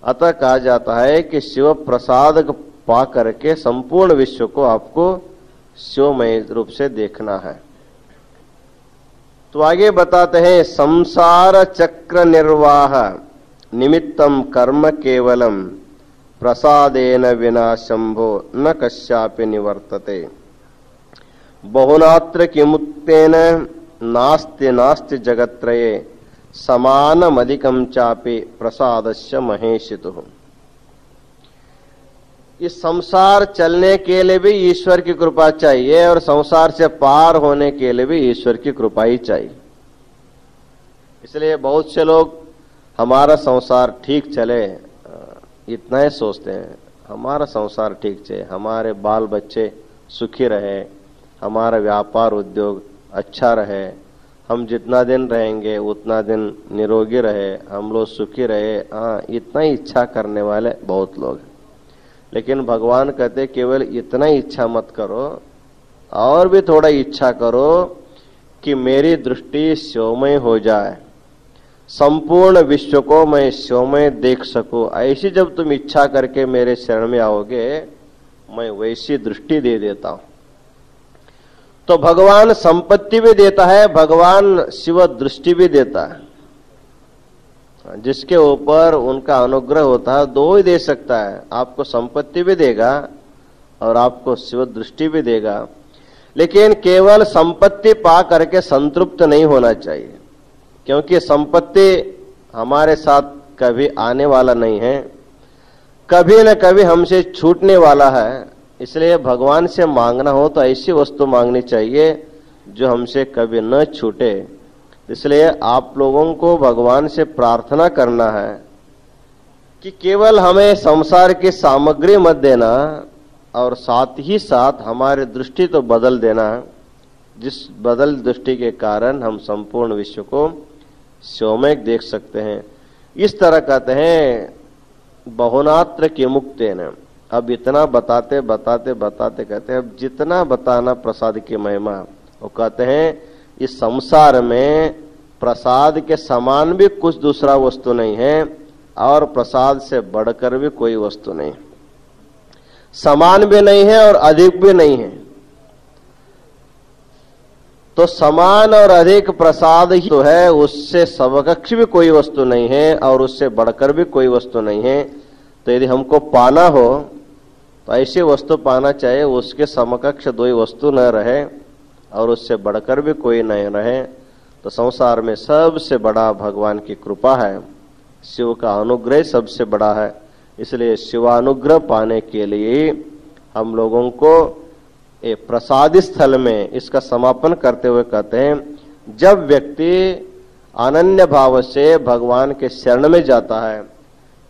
अतः कहा जाता है कि शिव प्रसाद पा करके संपूर्ण विश्व को आपको शिवमय रूप से देखना है। तो आगे बताते हैं संसार चक्र निर्वाह निमित्तम कर्म केवलम प्रसादेन विना शंभो न कश्यापि निवर्तते। बहुनात्र किमुक्तेन नास्ति नास्ति जगत्त्रये समानमधिकं चापि प्रसादस्य महेशितुः। इस संसार चलने के लिए भी ईश्वर की कृपा चाहिए और संसार से पार होने के लिए भी ईश्वर की कृपा ही चाहिए। इसलिए बहुत से लोग हमारा संसार ठीक चले इतना ही सोचते हैं, हमारा संसार ठीक चले, हमारे बाल बच्चे सुखी रहे, हमारा व्यापार उद्योग अच्छा रहे, हम जितना दिन रहेंगे उतना दिन निरोगी रहे, हम लोग सुखी रहे। हाँ, इतना ही इच्छा करने वाले बहुत लोग हैं। लेकिन भगवान कहते केवल इतना ही इच्छा मत करो, और भी थोड़ा इच्छा करो कि मेरी दृष्टि शिवमय हो जाए, संपूर्ण विश्व को मैं शिवमय देख सकूं। ऐसी जब तुम इच्छा करके मेरे शरण में आओगे, मैं वैसी दृष्टि दे देता हूं। तो भगवान संपत्ति भी देता है, भगवान शिव दृष्टि भी देता है। जिसके ऊपर उनका अनुग्रह होता है दो ही दे सकता है, आपको संपत्ति भी देगा और आपको शिव दृष्टि भी देगा। लेकिन केवल संपत्ति पा करके संतृप्त नहीं होना चाहिए, क्योंकि संपत्ति हमारे साथ कभी आने वाला नहीं है, कभी न कभी हमसे छूटने वाला है। इसलिए भगवान से मांगना हो तो ऐसी वस्तु मांगनी चाहिए जो हमसे कभी न छूटे। इसलिए आप लोगों को भगवान से प्रार्थना करना है कि केवल हमें संसार की सामग्री मत देना, और साथ ही साथ हमारी दृष्टि तो बदल देना, जिस बदल दृष्टि के कारण हम संपूर्ण विश्व को शिवमय देख सकते हैं। इस तरह कहते हैं बहुनात्र की मुक्तेन। अब इतना बताते बताते बताते कहते हैं अब जितना बताना प्रसाद की महिमा, वो कहते हैं इस संसार में प्रसाद के समान भी कुछ दूसरा वस्तु नहीं है, और प्रसाद से बढ़कर भी कोई वस्तु नहीं, समान भी नहीं है और अधिक भी नहीं है। तो समान और अधिक प्रसाद ही तो है, उससे समकक्ष भी कोई वस्तु नहीं है और उससे बढ़कर भी कोई वस्तु नहीं है। तो यदि हमको पाना हो तो ऐसी वस्तु पाना चाहिए उसके समकक्ष दो ही वस्तु न रहे और उससे बढ़कर भी कोई नहीं रहे। तो संसार में सबसे बड़ा भगवान की कृपा है, शिव का अनुग्रह सबसे बड़ा है। इसलिए शिवानुग्रह पाने के लिए हम लोगों को प्रसाद स्थल में इसका समापन करते हुए कहते हैं जब व्यक्ति अनन्य भाव से भगवान के शरण में जाता है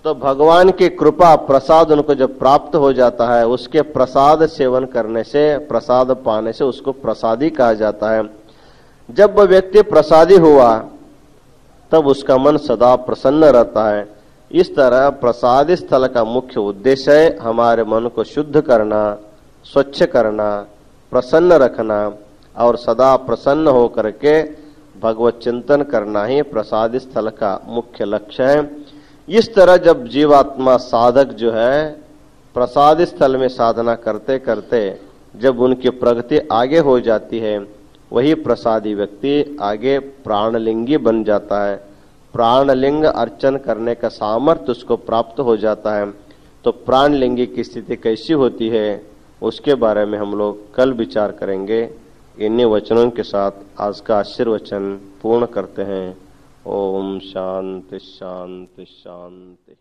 तो भगवान की कृपा प्रसाद उनको जब प्राप्त हो जाता है, उसके प्रसाद सेवन करने से, प्रसाद पाने से उसको प्रसादी कहा जाता है। जब वह व्यक्ति प्रसादी हुआ तब उसका मन सदा प्रसन्न रहता है। इस तरह प्रसाद स्थल का मुख्य उद्देश्य है हमारे मन को शुद्ध करना, स्वच्छ करना, प्रसन्न रखना, और सदा प्रसन्न होकर के भगवत चिंतन करना ही प्रसाद स्थल का मुख्य लक्ष्य है। इस तरह जब जीवात्मा साधक जो है प्रसाद स्थल में साधना करते करते जब उनकी प्रगति आगे हो जाती है, वही प्रसादी व्यक्ति आगे प्राणलिंगी बन जाता है। प्राणलिंग अर्चन करने का सामर्थ्य उसको प्राप्त हो जाता है। तो प्राणलिंगी की स्थिति कैसी होती है उसके बारे में हम लोग कल विचार करेंगे। इन्हीं वचनों के साथ आज का आशीर्वचन पूर्ण करते हैं। ओम शांति शांति शांति।